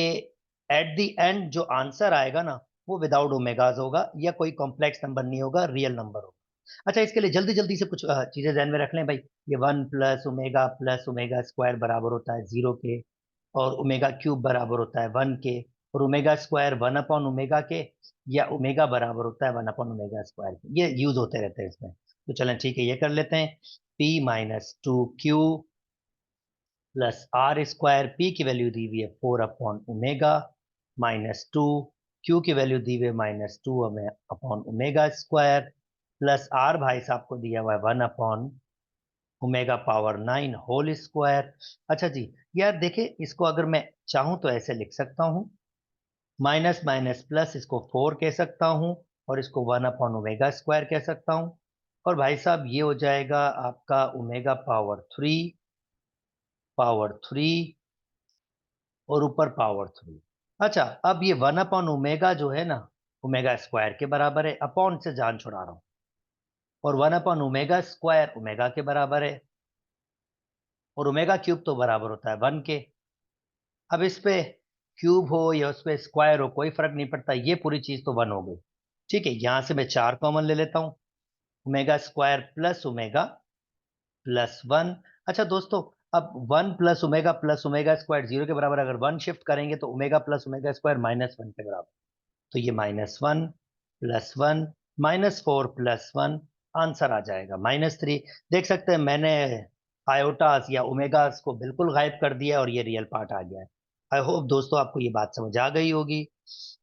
एट द एंड जो आंसर आएगा ना, वो विदाउट ओमेगाज होगा या कोई कॉम्प्लेक्स नंबर नहीं होगा, रियल नंबर होगा। अच्छा, इसके लिए जल्दी जल्दी से कुछ चीजें ध्यान में रख लें भाई। ये 1 प्लस ओमेगा बराबर होता है 0 के, और ओमेगा क्यूब बराबर होता है 1 के, और ओमेगा स्क्वायर 1/ओमेगा के, या ओमेगा बराबर होता है 1/ओमेगा स्क्वायर के। ये यूज होते रहते हैं इसमें। तो चलें ठीक है, ये कर लेते हैं। P-2Q plus R square, P की वैल्यू दी हुई है 4/ओमेगा, -2 क्यू की वैल्यू दी हुई है -2/ओमेगा स्क्वायर, प्लस आर भाई साहब को दिया हुआ है 1/ओमेगा पावर 9 होल स्क्वायर। अच्छा जी, यार देखिए, इसको अगर मैं चाहूं तो ऐसे लिख सकता हूं, माइनस माइनस प्लस, इसको 4 कह सकता हूं, और इसको 1/ओमेगा स्क्वायर कह सकता हूं। और भाई साहब ये हो जाएगा आपका ओमेगा पावर 3 और ऊपर पावर 3। अच्छा, अब ये 1/ओमेगा जो है ना, ओमेगा स्क्वायर के बराबर है, अपॉन से जान छुड़ा रहा हूं, और 1/ओमेगा स्क्वायर ओमेगा के बराबर है, और ओमेगा क्यूब तो बराबर होता है 1 के। अब इस पे क्यूब हो या उस पे स्क्वायर हो, कोई फर्क नहीं पड़ता, ये पूरी चीज तो 1 हो गई। ठीक है, यहां से मैं 4 कॉमन ले लेता हूं, ओमेगा स्क्वायर प्लस 1। अच्छा दोस्तों, अब 1 प्लस ओमेगा स्क्वायर 0 के बराबर, अगर 1 शिफ्ट करेंगे तो ओमेगा प्लस ओमेगा स्क्वायर -1 के बराबर। तो ये -1 + 1 -4 + 1, आंसर आ जाएगा -3। देख सकते हैं मैंने आयोटास या ओमेगास को बिल्कुल गायब कर दिया और ये रियल पार्ट आ गया है। आई होप दोस्तों आपको ये बात समझ आ गई होगी।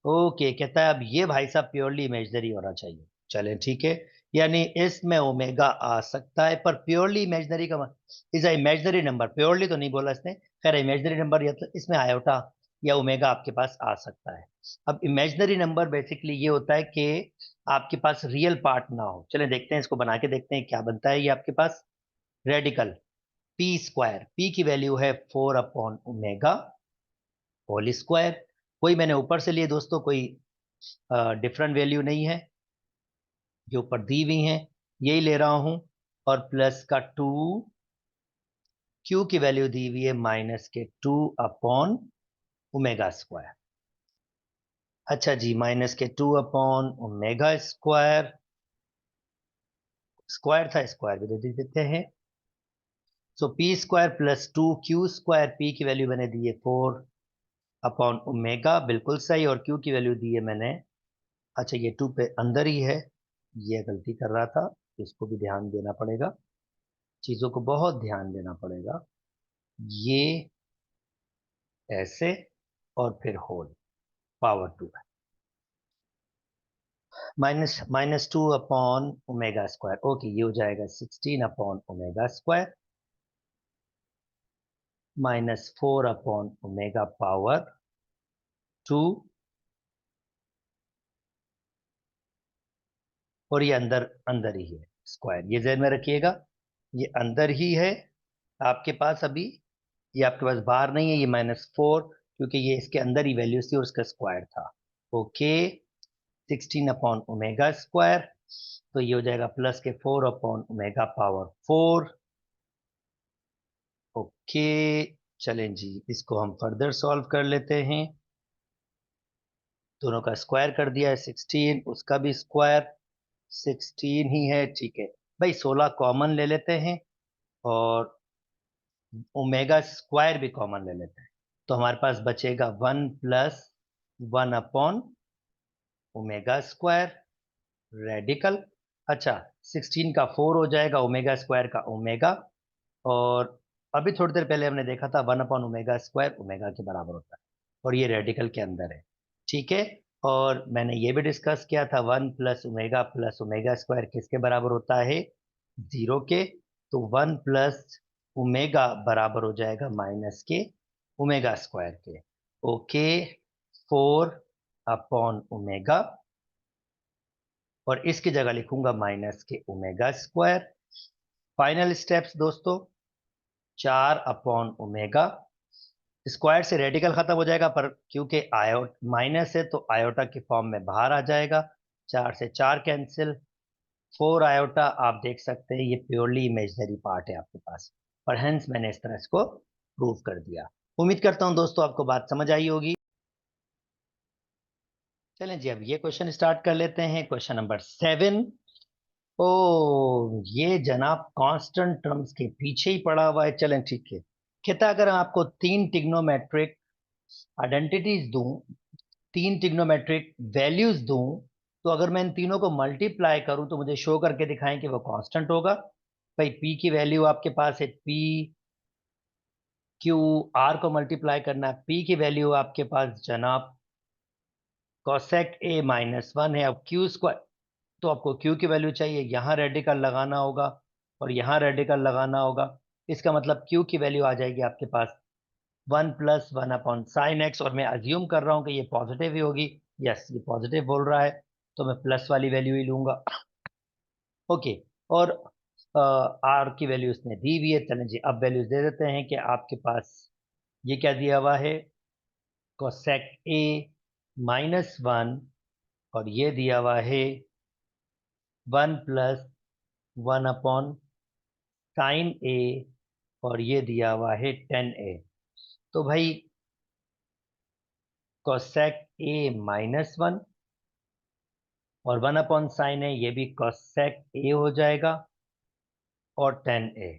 ओके, कहता है अब ये भाई साहब प्योरली इमेजनरी होना चाहिए। चलें ठीक है, यानी इसमें ओमेगा आ सकता है, पर प्योरली इमेजनरी का is a imaginary number, purely तो नहीं बोला इसने, खैर इमेजनरी नंबर, या तो इसमें आयोटा या ओमेगा आपके पास आ सकता है। अब इमेजनरी नंबर बेसिकली ये होता है कि आपके पास रियल पार्ट ना हो। चलें देखते हैं, इसको बना के देखते हैं क्या बनता है। ये आपके पास रेडिकल P² P की वैल्यू है 4/ओमेगा होल स्क्वायर। कोई मैंने ऊपर से लिए दोस्तों, कोई डिफरेंट वैल्यू नहीं है, जो ऊपर दी हुई है यही ले रहा हूं, और प्लस का 2, क्यू की वैल्यू दी हुई है -2/ओमेगा स्क्वायर। अच्छा जी, -2/ओमेगा स्क्वायर, स्क्वायर था, स्क्वायर भी दे देते हैं। सो P² + 2Q², पी की वैल्यू मैंने दी है 4/ओमेगा, बिल्कुल सही, और क्यू की वैल्यू दी है मैंने, अच्छा ये 2 पे अंदर ही है, ये गलती कर रहा था, इसको भी ध्यान देना पड़ेगा, चीजों को बहुत ध्यान देना पड़ेगा। ये ऐसे, और फिर होल पावर 2 है, -2/ओमेगा स्क्वायर। ओके, ये हो जाएगा 16/ओमेगा स्क्वायर, -4/ओमेगा पावर 2, और ये अंदर अंदर ही है स्क्वायर, ये ध्यान में रखिएगा, ये अंदर ही है आपके पास अभी, ये आपके पास बाहर नहीं है, ये -4, क्योंकि ये इसके अंदर ही वैल्यू थी और इसका स्क्वायर था। ओके, 16/ओमेगा स्क्वायर, तो ये हो जाएगा प्लस के 4/ओमेगा पावर 4। ओके, चलें जी, इसको हम फर्दर सॉल्व कर लेते हैं। दोनों का स्क्वायर कर दिया है 16, उसका भी स्क्वायर 16 ही है, ठीक है भाई। 16 कॉमन ले लेते हैं, और ओमेगा स्क्वायर भी कॉमन ले लेते हैं, तो हमारे पास बचेगा 1 + 1/ओमेगा स्क्वायर रेडिकल। अच्छा, 16 का 4 हो जाएगा, ओमेगा स्क्वायर का ओमेगा, और अभी थोड़ी देर पहले हमने देखा था 1/ओमेगा स्क्वायर ओमेगा के बराबर होता है, और ये रेडिकल के अंदर है। ठीक है, और मैंने ये भी डिस्कस किया था 1 + ओमेगा किसके बराबर होता है, 0 के। तो 1 + ओमेगा बराबर हो जाएगा -के ओमेगा स्क्वायर के। ओके, 4/ओमेगा, और इसकी जगह लिखूंगा -के ओमेगा स्क्वायर। फाइनल स्टेप्स दोस्तों, 4/ओमेगा, स्क्वायर से रेडिकल खत्म हो जाएगा, पर क्योंकि आयोट माइनस है तो आयोटा की फॉर्म में बाहर आ जाएगा, 4 से 4 कैंसिल, 4 आयोटा, आप देख सकते हैं ये प्योरली इमेजनरी पार्ट है आपके पास, और हेंस मैंने इस तरह इसको प्रूव कर दिया। उम्मीद करता हूं दोस्तों आपको बात समझ आई होगी। चलें जी, अब ये क्वेश्चन स्टार्ट कर लेते हैं, क्वेश्चन नंबर 7। ओ, ये जनाब कांस्टेंट टर्म्स के पीछे ही पड़ा हुआ है। चलें ठीक है। कहता है, अगर आपको तीन टिग्नोमेट्रिक आइडेंटिटीज दूं, तीन टिग्नोमेट्रिक वैल्यूज दूं, तो अगर मैं इन तीनों को मल्टीप्लाई करूं तो मुझे शो करके दिखाएं कि वो कांस्टेंट होगा। भाई पी की वैल्यू आपके पास है, पी क्यू आर को मल्टीप्लाई करना है। पी की वैल्यू आपके पास जनाब कोसेक ए माइनस वन है। अब क्यू स्क्वायर, तो आपको क्यू की वैल्यू चाहिए, यहाँ रेडिकल लगाना होगा और यहाँ रेडिकल लगाना होगा। इसका मतलब क्यू की वैल्यू आ जाएगी आपके पास 1+1/sin x, और मैं अज्यूम कर रहा हूँ कि ये पॉजिटिव ही होगी। यस, ये पॉजिटिव बोल रहा है, तो मैं प्लस वाली वैल्यू ही लूंगा। ओके। और आर की वैल्यू इसने दी हुई है। चलें जी, अब वैल्यूज दे देते हैं कि आपके पास ये क्या दिया हुआ है, कोसेक ए माइनस वन, और ये दिया हुआ है 1+1/sin a, और ये दिया हुआ है 10a। तो भाई कोसेक ए माइनस वन और 1/sin a, ये भी कोसेक ए हो जाएगा, और 10a।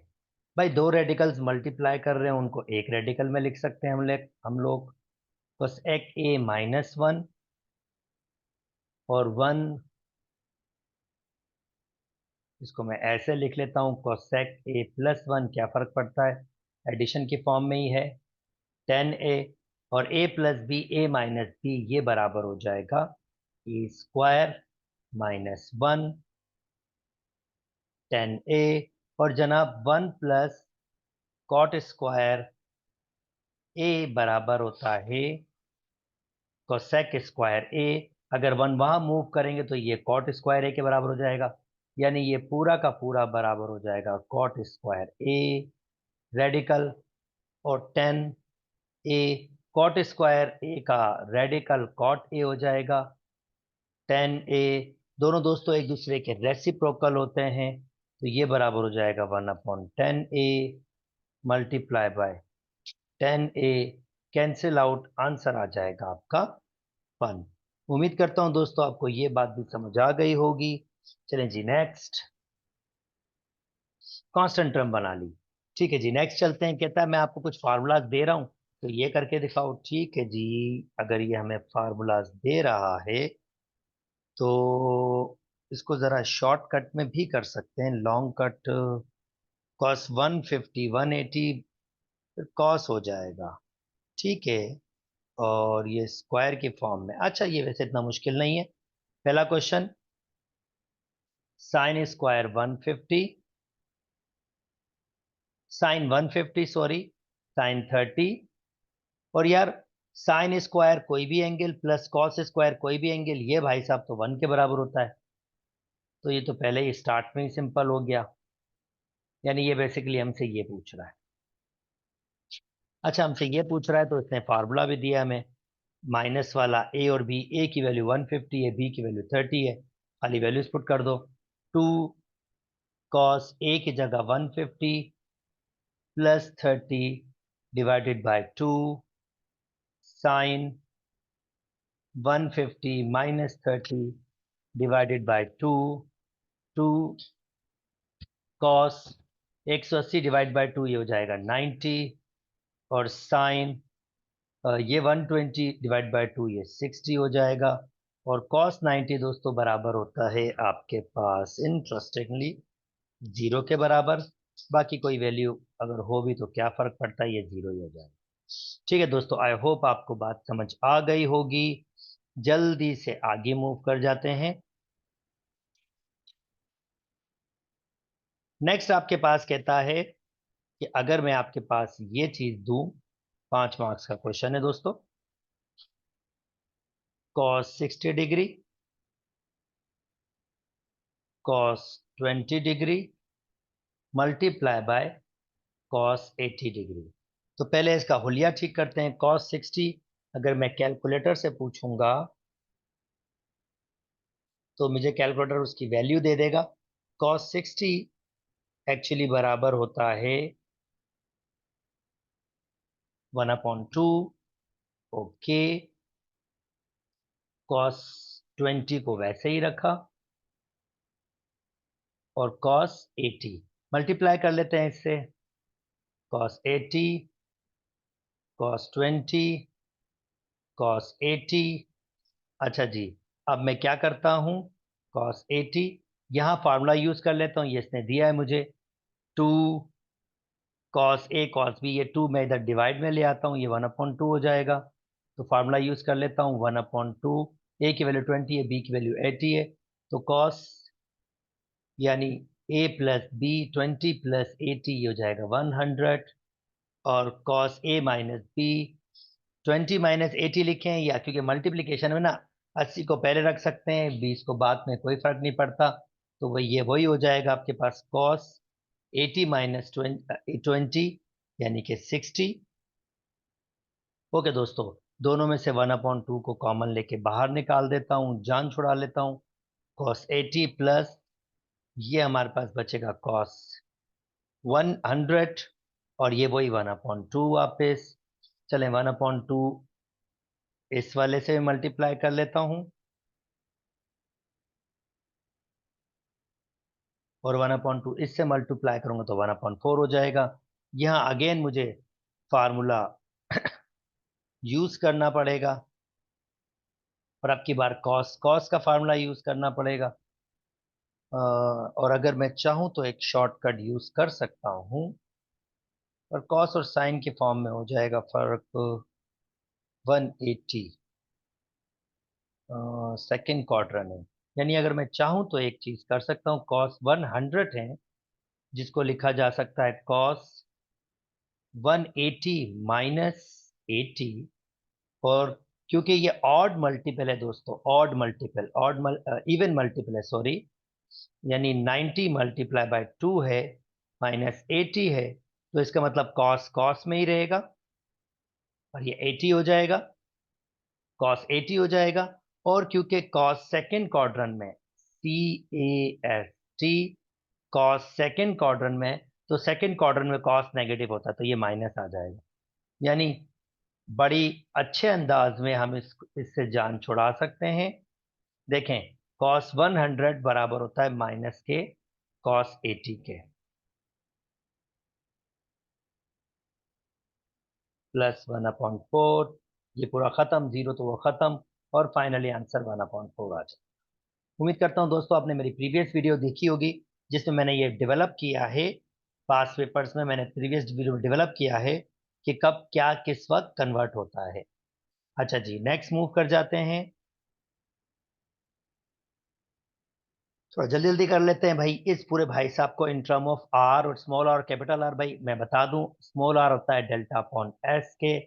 भाई दो रेडिकल्स मल्टीप्लाई कर रहे हैं, उनको एक रेडिकल में लिख सकते हैं हम लोग कोसेक ए माइनस वन और वन, इसको मैं ऐसे लिख लेता हूँ कोसेक ए प्लस वन। क्या फर्क पड़ता है, एडिशन की फॉर्म में ही है। 10a और a plus B, A minus B, ये बराबर हो जाएगा ए स्क्वायर माइनस वन 10a। और जनाब 1+कॉट स्क्वायर a बराबर होता है कोसेक स्क्वायर a। अगर वन वहां मूव करेंगे तो ये कॉट स्क्वायर a के बराबर हो जाएगा, यानी ये पूरा का पूरा बराबर हो जाएगा कॉट स्क्वायर a रेडिकल, और 10a कॉट स्क्वायर a का रेडिकल कॉट a हो जाएगा 10a। दोनों दोस्तों एक दूसरे के रेसिप्रोकल होते हैं, तो ये बराबर हो जाएगा 1/10a multiply by 10a। Cancel out, answer आ जाएगा आपका 1। उम्मीद करता हूं दोस्तों आपको ये बात भी समझ आ गई होगी। चलें जी नेक्स्ट, कांस्टेंट टर्म बना ली। ठीक है जी, नेक्स्ट चलते हैं। कहता है मैं आपको कुछ फार्मूलाज दे रहा हूं, तो ये करके दिखाओ। ठीक है जी, अगर ये हमें फार्मूलाज दे रहा है तो इसको जरा शॉर्टकट में भी कर सकते हैं, लॉन्ग कट। कॉस 150 180 कॉस हो जाएगा। ठीक है, और ये स्क्वायर की फॉर्म में। अच्छा, ये वैसे इतना मुश्किल नहीं है। पहला question, sine square 150, sine 150 sorry, sine 30। और यार साइन स्क्वायर कोई भी एंगल प्लस कॉस स्क्वायर कोई भी एंगल, ये भाई साहब तो 1 के बराबर होता है। तो ये तो पहले ही स्टार्ट में ही सिंपल हो गया, यानी ये बेसिकली हमसे ये पूछ रहा है। अच्छा, हमसे ये पूछ रहा है तो इसने फार्मूला भी दिया हमें, माइनस वाला ए और बी। ए की वैल्यू 150 है, बी की वैल्यू 30 है। खाली वैल्यूज पुट कर दो। 2 कॉस ए की जगह 150 plus 30 divided by 2 sine 150 minus 30 divided by 2, 2 cos 180 divide by 2, ये हो जाएगा 90, और साइन ये 120 डिवाइड बाय 2, ये 60 हो जाएगा। और cos 90 दोस्तों बराबर होता है आपके पास इंटरेस्टिंगली 0 के बराबर। बाकी कोई वैल्यू अगर हो भी तो क्या फर्क पड़ता है, ये 0 ही हो जाएगा। ठीक है दोस्तों, आई होप आपको बात समझ आ गई होगी। जल्दी से आगे मूव कर जाते हैं। नेक्स्ट आपके पास कहता है कि अगर मैं आपके पास ये चीज दूं, 5 मार्क्स का क्वेश्चन है दोस्तों, cos 60 degree, cos 20 degree multiply by cos 80 degree. तो पहले इसका हुलिया ठीक करते हैं। cos 60 अगर मैं कैलकुलेटर से पूछूंगा तो मुझे कैलकुलेटर उसकी वैल्यू दे देगा। cos 60 एक्चुअली बराबर होता है 1/2। ओके, cos 20 को वैसे ही रखा, और cos 80 मल्टीप्लाई कर लेते हैं इससे। cos 80 cos 20 cos 80। अच्छा जी, अब मैं क्या करता हूं, cos 80 यहां फार्मूला यूज कर लेता हूं, ये इसने दिया है मुझे 2 cos a cos b, ये 2 मैं इधर डिवाइड में ले आता हूं, ये 1/2 हो जाएगा। तो फार्मूला यूज कर लेता हूं 1/2, a की वैल्यू 20 है, b की वैल्यू 80 है, तो cos यानी a प्लस बी 20 प्लस 80 ये हो जाएगा 100, और cos a minus B 20 minus 80 लिखें, या क्योंकि मल्टीप्लीकेशन में ना 80 को पहले रख सकते हैं, 20 को बाद में, कोई फर्क नहीं पड़ता। तो वही हो जाएगा आपके पास cos 80 माइनस 20 यानी कि 60। ओके दोस्तों, दोनों में से 1/2 को कॉमन लेके बाहर निकाल देता हूं, जान छुड़ा लेता हूं। cos 80 प्लस ये हमारे पास बचेगा cos 100, और ये वही 1/2 वापस। चलें 1/2 इस वाले से मल्टीप्लाई कर लेता हूं, और 1/2 इससे मल्टीप्लाई करूंगा तो 1/4 हो जाएगा। यहां अगेन मुझे फार्मूला यूज करना पड़ेगा, और अब की बार कॉस कॉस का फार्मूला यूज करना पड़ेगा। और अगर मैं चाहूं तो एक शॉर्टकट यूज कर सकता हूं, और कॉस और साइन के फॉर्म में हो जाएगा फर्क 180 सेकेंड क्वार्टर में। यानी अगर मैं चाहूं तो एक चीज कर सकता हूं, कॉस 100 है जिसको लिखा जा सकता है कॉस 180 माइनस 80, और क्योंकि ये ऑड मल्टीपल है दोस्तों, ऑड मल्टीपल, इवन मल्टीपल है, सॉरी, यानी 90 मल्टीप्लाई बाय 2 है, माइनस 80 है, तो इसका मतलब कॉस कॉस में ही रहेगा, और ये 80 हो जाएगा, कॉस 80 हो जाएगा। और क्योंकि कॉस सेकेंड क्वाड्रेंट में, CAST, कॉस सेकेंड क्वाड्रेंट में, तो सेकेंड क्वाड्रेंट में कॉस नेगेटिव होता है, तो ये माइनस आ जाएगा। यानी बड़ी अच्छे अंदाज में हम इससे जान छुड़ा सकते हैं। देखें, cos 100 बराबर होता है माइनस के cos 80 के, प्लस 1/4, ये पूरा खत्म, जीरो तो वो खत्म, और फाइनली आंसर 1/4 आ जाए। उम्मीद करता हूं दोस्तों आपने मेरी प्रीवियस वीडियो देखी होगी, जिसमें मैंने ये डेवलप किया है, पास पेपर्स में मैंने प्रीवियस वीडियो डेवलप किया है कि कब क्या किस वक्त कन्वर्ट होता है। अच्छा जी, नेक्स्ट मूव कर जाते हैं, थोड़ा जल्दी जल्दी कर लेते हैं भाई। इस पूरे भाई साहब को इन टर्म ऑफ आर और स्मॉल आर कैपिटल आर, भाई मैं बता दूं, स्मॉल आर होता है डेल्टा अपॉन एस के,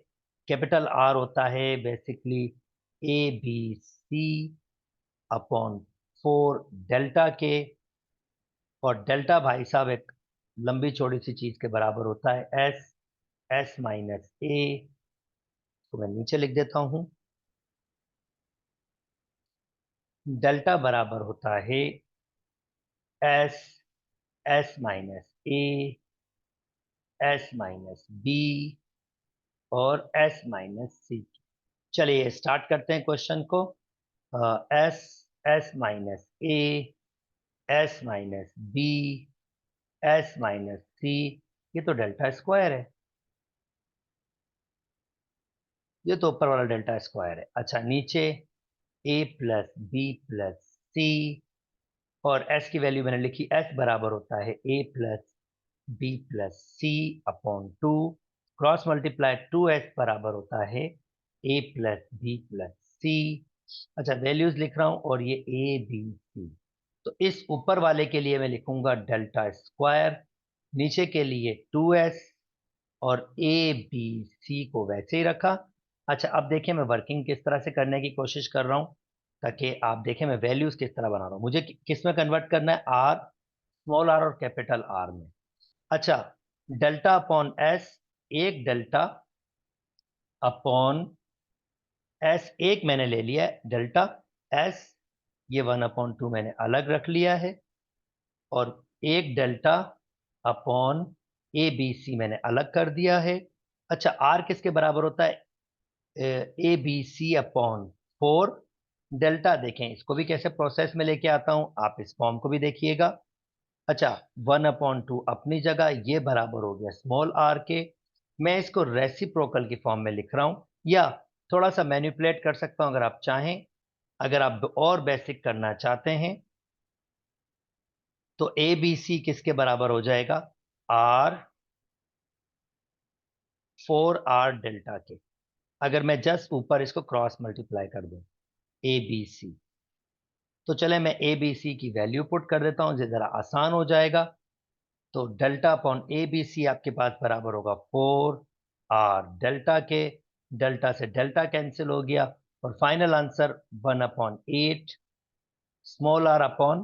कैपिटल आर होता है बेसिकली ABC अपॉन 4 डेल्टा के, और डेल्टा भाई साहब एक लंबी चौड़ी सी चीज के बराबर होता है S माइनस A, तो मैं नीचे लिख देता हूं, डेल्टा बराबर होता है S S माइनस B और S-C। चलिए स्टार्ट करते हैं क्वेश्चन को। एस S-A, S-B, S-C, ये तो डेल्टा स्क्वायर है, ये तो ऊपर वाला डेल्टा स्क्वायर है। अच्छा, नीचे A+B+C, और S की वैल्यू मैंने लिखी, S बराबर होता है A+B+C upon 2, cross multiply 2S बराबर होता है A+B+C। अच्छा, वैल्यूज लिख रहा हूं, और ये ABC, तो इस ऊपर वाले के लिए मैं लिखूंगा डेल्टा स्क्वायर, नीचे के लिए 2S, और ABC को वैसे ही रखा। अच्छा, अब देखिए मैं वर्किंग किस तरह से करने की कोशिश कर रहा हूं, ताकि आप देखें मैं वैल्यूज किस तरह बना रहा हूं। मुझे किस में कन्वर्ट करना है, आर, स्मॉल आर और कैपिटल आर में। अच्छा, डेल्टा अपॉन एस, एक डेल्टा अपॉन एस, एक मैंने ले लिया है डेल्टा एस, ये 1/2 मैंने अलग रख लिया है, और एक डेल्टा अपॉन ABC मैंने अलग कर दिया है। अच्छा, आर किसके बराबर होता है, ABC अपॉन 4 डेल्टा। देखें इसको भी कैसे प्रोसेस में लेके आता हूं, आप इस फॉर्म को भी देखिएगा। अच्छा, 1/2 अपनी जगह, ये बराबर हो गया स्मॉल आर के। मैं इसको रेसिप्रोकल की फॉर्म में लिख रहा हूं, या थोड़ा सा मैनिपुलेट कर सकता हूं अगर आप चाहें। अगर आप और बेसिक करना चाहते हैं तो ए बी सी किसके बराबर हो जाएगा? आर 4r डेल्टा के। अगर मैं जस्ट ऊपर इसको क्रॉस मल्टीप्लाई कर दूं, ए बी सी, तो चले मैं ए बी सी की वैल्यू पुट कर देता हूं, जरा आसान हो जाएगा। तो delta upon A B C आपके पास बराबर होगा 4r डेल्टा के। डेल्टा से डेल्टा कैंसिल हो गया, और final answer 1/8 small R upon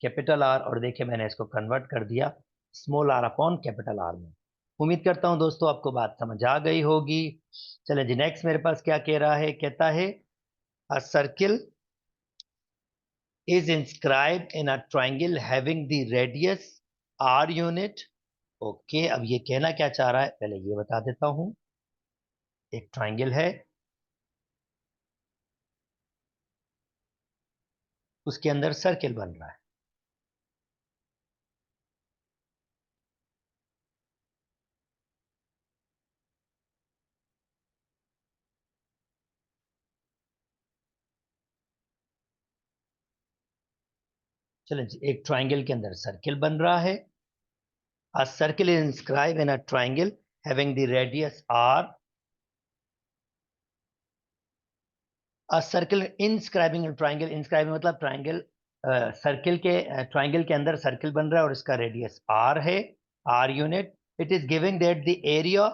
capital R. और देखिए मैंने इसको कन्वर्ट कर दिया small R upon capital R में। उम्मीद करता हूं दोस्तों आपको बात समझ आ गई होगी। चले जी, नेक्स्ट मेरे पास क्या कह रहा है, कहता है अ circle is inscribed in a triangle having the radius r unit। Okay, अब ये कहना क्या चाह रहा है पहले ये बता देता हूं। एक ट्राइंगल है, उसके अंदर सर्किल बन रहा है। चलो जी, एक ट्राइंगल के अंदर सर्किल बन रहा है। A circle is inscribed in a triangle having the radius r। A circle inscribing a triangle, inscribing मतलब ट्राइंगल, सर्किल के ट्राइंगल के अंदर सर्किल बन रहा है और इसका रेडियस r है, r unit. It is giving that the area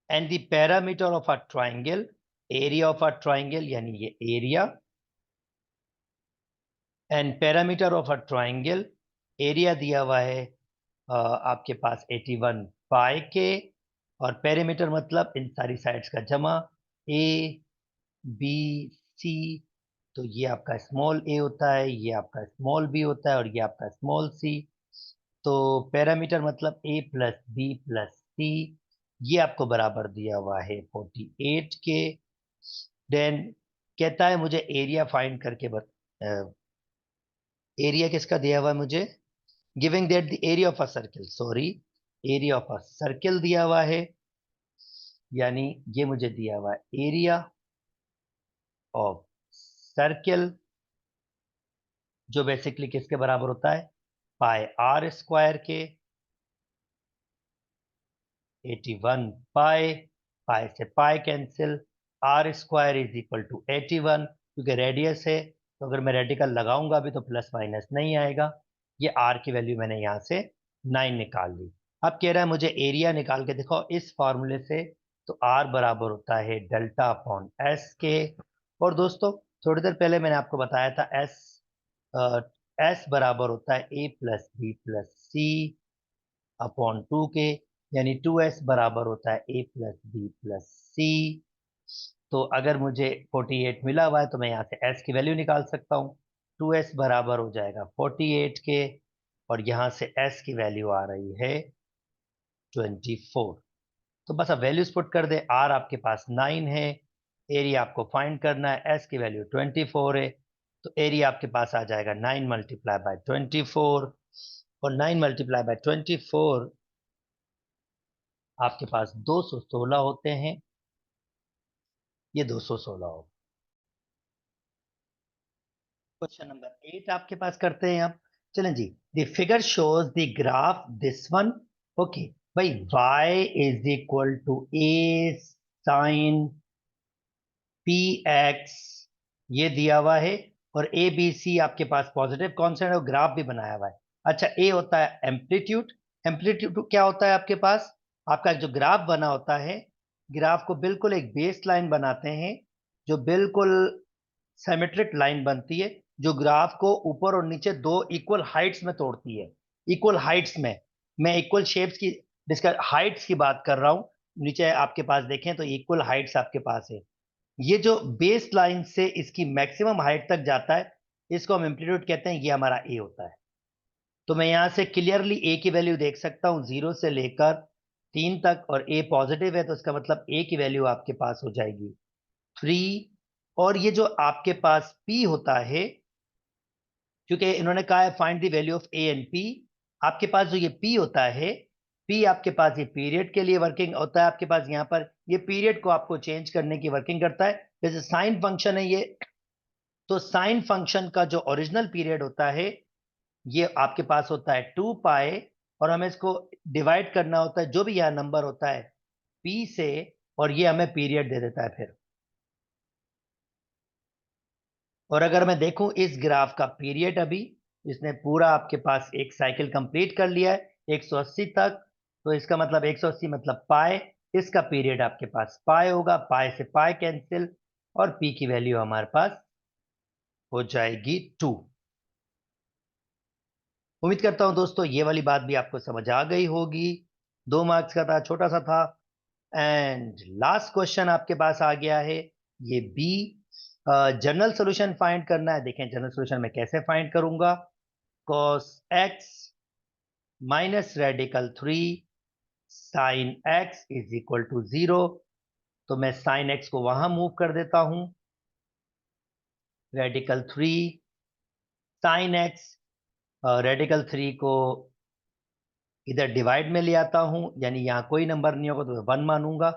and the parameter of a triangle. Area of a triangle यानी ये area, and parameter of a triangle, area दिया हुआ है आपके पास 81 पाई के, और पेरीमीटर मतलब इन सारी साइड्स का जमा, ए बी सी। तो ये आपका स्मॉल ए होता है, ये आपका स्मॉल बी होता है, और ये आपका स्मॉल सी। तो पैरामीटर मतलब ए प्लस बी प्लस सी, ये आपको बराबर दिया हुआ है 48 के। देन कहता है मुझे एरिया फाइंड करके एरिया किसका दिया हुआ है मुझे? Giving that the area of a circle, sorry, area of a circle दिया हुआ है, यानी ये मुझे दिया हुआ है एरिया ऑफ सर्किल, जो बेसिकली किसके बराबर होता है? पाई आर स्क्वायर के। 81 पाई, पाई से pi cancel, R square is equal to 81, क्योंकि रेडियस है तो अगर मैं रेडिकल लगाऊंगा भी तो प्लस माइनस नहीं आएगा। ये आर की वैल्यू मैंने यहां से 9 निकाल ली। अब कह रहा है मुझे एरिया निकाल के दिखाओ इस फॉर्मूले से। तो आर बराबर होता है डेल्टा अपॉन एस के। और दोस्तों, थोड़ी देर पहले मैंने आपको बताया था एस, एस बराबर होता है ए प्लस बी प्लस सी अपॉन 2 के, यानी 2s बराबर होता है ए प्लस बी प्लस सी। तो अगर मुझे 48 मिला हुआ है तो मैं यहाँ से s की वैल्यू निकाल सकता हूँ। 2s बराबर हो जाएगा 48 के, और यहाँ से s की वैल्यू आ रही है 24। तो बस अब वैल्यूज पुट कर दे। r आपके पास 9 है, एरिया आपको फाइंड करना है, s की वैल्यू 24 है, तो एरिया आपके पास आ जाएगा 9 मल्टीप्लाई बाय 24, और 9 मल्टीप्लाई बाय 24 आपके पास 216 होते हैं। ये 216 हो। क्वेश्चन नंबर 8 आपके पास करते हैं आप। चलें जी, the figure shows the graph this one. Okay भाई, y is equal to a sine p x, ये दिया हुआ है, और ए बी सी आपके पास पॉजिटिव कॉन्स्टेंट है और ग्राफ भी बनाया हुआ है। अच्छा, ए होता है एम्पलीट्यूड। एम्पलीट्यूड क्या होता है आपके पास? आपका जो ग्राफ बना होता है, ग्राफ को बिल्कुल एक बेस लाइन बनाते हैं, जो बिल्कुल सिमेट्रिक लाइन बनती है, जो ग्राफ को ऊपर और नीचे दो इक्वल हाइट्स में तोड़ती है। इक्वल हाइट्स में, मैं इक्वल शेप्स की डिस्कस हाइट्स की बात कर रहा हूं। नीचे आपके पास देखें तो इक्वल हाइट्स आपके पास है। ये जो बेस लाइन से इसकी मैक्सिमम हाइट तक जाता है, इसको हम एम्पलीट्यूड कहते हैं, ये हमारा ए होता है। तो मैं यहां से क्लियरली ए की वैल्यू देख सकता हूं 0 से लेकर 3 तक, और ए पॉजिटिव है तो इसका मतलब ए की वैल्यू आपके पास हो जाएगी 3। और ये जो आपके पास पी होता है, क्योंकि इन्होंने कहा है find the value of A and P. आपके पास जो ये पी होता है, पी आपके पास ये पीरियड के लिए वर्किंग होता है, आपके पास यहाँ पर ये पीरियड को आपको चेंज करने की वर्किंग करता है। जैसे साइन फंक्शन है ये, तो साइन फंक्शन का जो ओरिजिनल पीरियड होता है ये आपके पास होता है 2 पाई, और हमें इसको डिवाइड करना होता है जो भी यह नंबर होता है पी से, और ये हमें पीरियड दे देता है फिर। और अगर मैं देखूं इस ग्राफ का पीरियड, अभी इसने पूरा आपके पास एक साइकिल कंप्लीट कर लिया है 180 तक, तो इसका मतलब 180 मतलब पाई, इसका पीरियड आपके पास पाई होगा, पाई से पाई कैंसिल, और पी की वैल्यू हमारे पास हो जाएगी 2। उम्मीद करता हूं दोस्तों ये वाली बात भी आपको समझ आ गई होगी। 2 मार्क्स का था, छोटा सा था। एंड लास्ट क्वेश्चन आपके पास आ गया है, ये बी, जनरल सॉल्यूशन फाइंड करना है। देखें जनरल सॉल्यूशन मैं कैसे फाइंड करूंगा। cos x minus radical 3 sine x is equal to 0। तो मैं साइन x को वहां मूव कर देता हूं, रेडिकल 3 साइन x, रेडिकल 3 को इधर डिवाइड में ले आता हूं, यानी यहां कोई नंबर नहीं होगा तो 1 मानूंगा,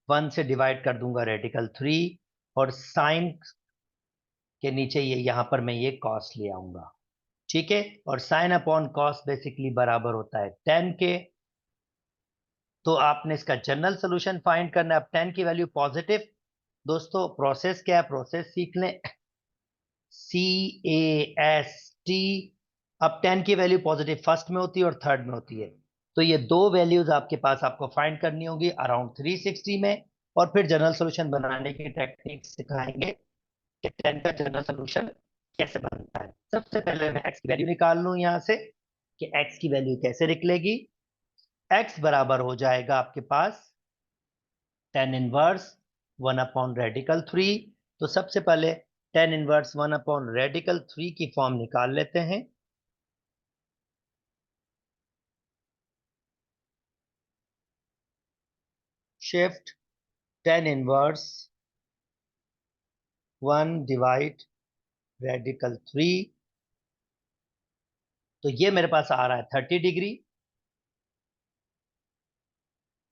1 से डिवाइड कर दूंगा रेडिकल 3, और साइन के नीचे ये यहां पर मैं ये कॉस ले आऊंगा। ठीक है, और साइन अपॉन कॉस बेसिकली बराबर होता है 10 के। तो आपने इसका जनरल सोल्यूशन फाइंड करना है। अब 10 की वैल्यू पॉजिटिव, दोस्तों प्रोसेस क्या है, प्रोसेस सीख लें, CAST। अब 10 की वैल्यू पॉजिटिव फर्स्ट में होती है और थर्ड में होती है, तो ये दो वैल्यूज आपके पास आपको फाइंड करनी होगी अराउंड 360 में, और फिर जनरल सोल्यूशन बनाने की टेक्निक सिखाएंगे कि 10 का जनरल सोल्यूशन कैसे बनता है। सबसे पहले मैं x की वैल्यू निकाल लूं यहां से, कि x की वैल्यू कैसे निकलेगी। x बराबर हो जाएगा आपके पास टेन इनवर्स 1/रेडिकल 3। तो सबसे पहले टेन इनवर्स 1/रेडिकल 3 की फॉर्म निकाल लेते हैं। शिफ्ट टेन इनवर्स 1/रेडिकल 3, तो ये मेरे पास आ रहा है 30 डिग्री,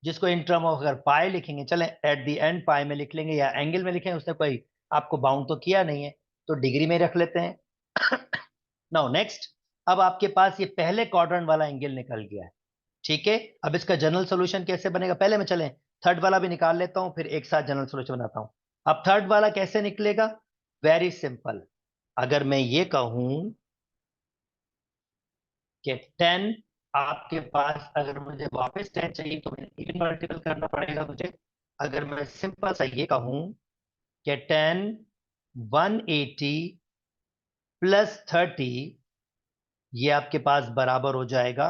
जिसको इन टर्म ऑफ अगर पाई लिखेंगे, चलें एट द एंड पाई में लिख लेंगे या एंगल में लिखेंगे, उसने कोई आपको बाउंड तो किया नहीं है, तो डिग्री में रख लेते हैं। नाउ नेक्स्ट, अब आपके पास ये पहले क्वाड्रेंट वाला एंगल निकल गया है। ठीक है, अब इसका जनरल सॉल्यूशन कैसे बनेगा, पहले मैं चलें थर्ड वाला भी निकाल लेता हूं, फिर एक साथ जनरल सॉल्यूशन बनाता हूं। अब थर्ड वाला कैसे निकलेगा, वेरी सिंपल। अगर मैं ये कहूं कि 10 आपके पास, अगर मुझे वापस 10 चाहिए तो मुझे इवन मल्टीपल करना पड़ेगा मुझे। अगर मैं सिंपल सा ये कहूं कि 10 180 प्लस 30, ये आपके पास बराबर हो जाएगा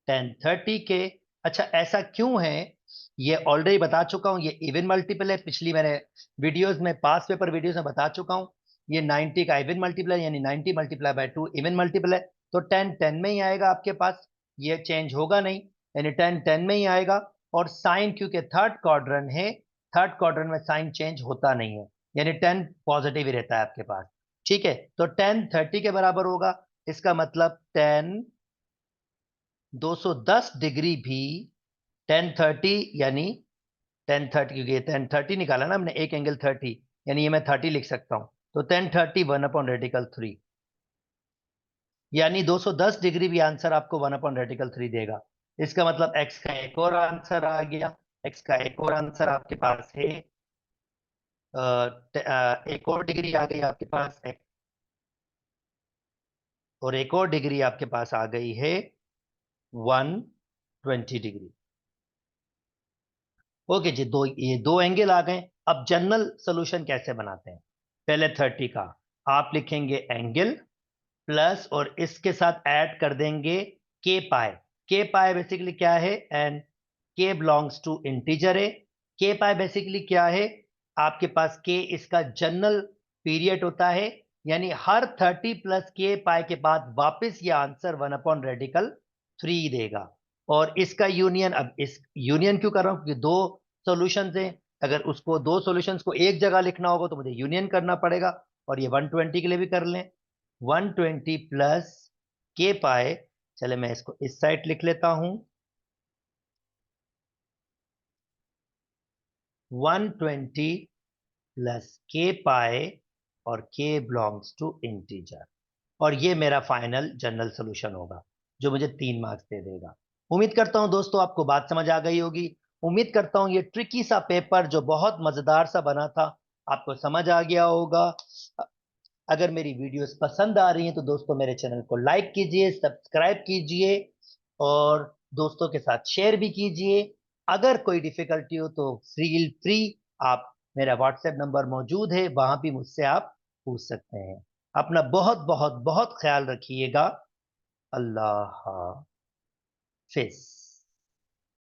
1030 के। अच्छा ऐसा क्यों है, ये ऑलरेडी बता चुका हूं, ये इवन मल्टीपल है, पिछली मैंने वीडियोस में, पास पेपर वीडियोस में बता चुका हूं। ये 90 का इवन मल्टीपल है, यानी 90 मल्टीप्लाई बाय 2 इवन मल्टीपल है, तो 10 10 में ही आएगा आपके पास, ये चेंज होगा नहीं, यानी 10 10 में ही आएगा। और साइन क्योंकि थर्ड क्वाड्रेंट है, थर्ड क्वाड्रेंट में साइन चेंज होता नहीं है, यानी 10 पॉजिटिव ही रहता है आपके पास। ठीक है, तो 1030 के बराबर होगा, इसका मतलब 210 डिग्री भी 1030, यानी 1030, क्योंकि 1030 निकाला ना हमने, एक एंगल 30, यानी ये मैं 30 लिख सकता हूं, तो 1030 1/रेडिकल 3, यानी 210 डिग्री भी आंसर आपको 1/रेडिकल 3 देगा। इसका मतलब एक्स का एक और आंसर आ गया। एक्स का एक और आंसर आपके पास है, एक और डिग्री आ गई आपके पास, और एक और डिग्री आपके पास आ गई है 120 डिग्री। ओके जी, ये दो एंगल आ गए। अब जनरल सोल्यूशन कैसे बनाते हैं, पहले 30 का आप लिखेंगे एंगल प्लस, और इसके साथ ऐड कर देंगे के पाई। के पाई बेसिकली क्या है, एंड के बिलोंग्स टू इंटीजर है। के पाई बेसिकली क्या है, आपके पास के इसका जनरल पीरियड होता है, यानी हर 30 प्लस के पाई के बाद वापस ये आंसर 1/रेडिकल 3 देगा। और इसका यूनियन, अब इस यूनियन क्यों कर रहा हूं, क्योंकि दो सॉल्यूशंस हैं, अगर उसको दो सॉल्यूशंस को एक जगह लिखना होगा तो मुझे यूनियन करना पड़ेगा, और ये 120 के लिए भी कर लें। 120 प्लस के पाए, चले मैं इसको इस साइड लिख लेता हूं, 120 प्लस के पाए और के बिलोंग्स टू इंटीजर, और ये मेरा फाइनल जनरल सॉल्यूशन होगा जो मुझे 3 मार्क्स दे देगा। उम्मीद करता हूं दोस्तों आपको बात समझ आ गई होगी। उम्मीद करता हूं ये ट्रिकी सा पेपर जो बहुत मजेदार सा बना था आपको समझ आ गया होगा। अगर मेरी वीडियोस पसंद आ रही हैं तो दोस्तों मेरे चैनल को लाइक कीजिए, सब्सक्राइब कीजिए और दोस्तों के साथ शेयर भी कीजिए। अगर कोई डिफिकल्टी हो तो फील फ्री, आप, मेरा व्हाट्सएप नंबर मौजूद है, वहां भी मुझसे आप पूछ सकते हैं। अपना बहुत बहुत बहुत ख्याल रखिएगा। अल्लाह हाफिज।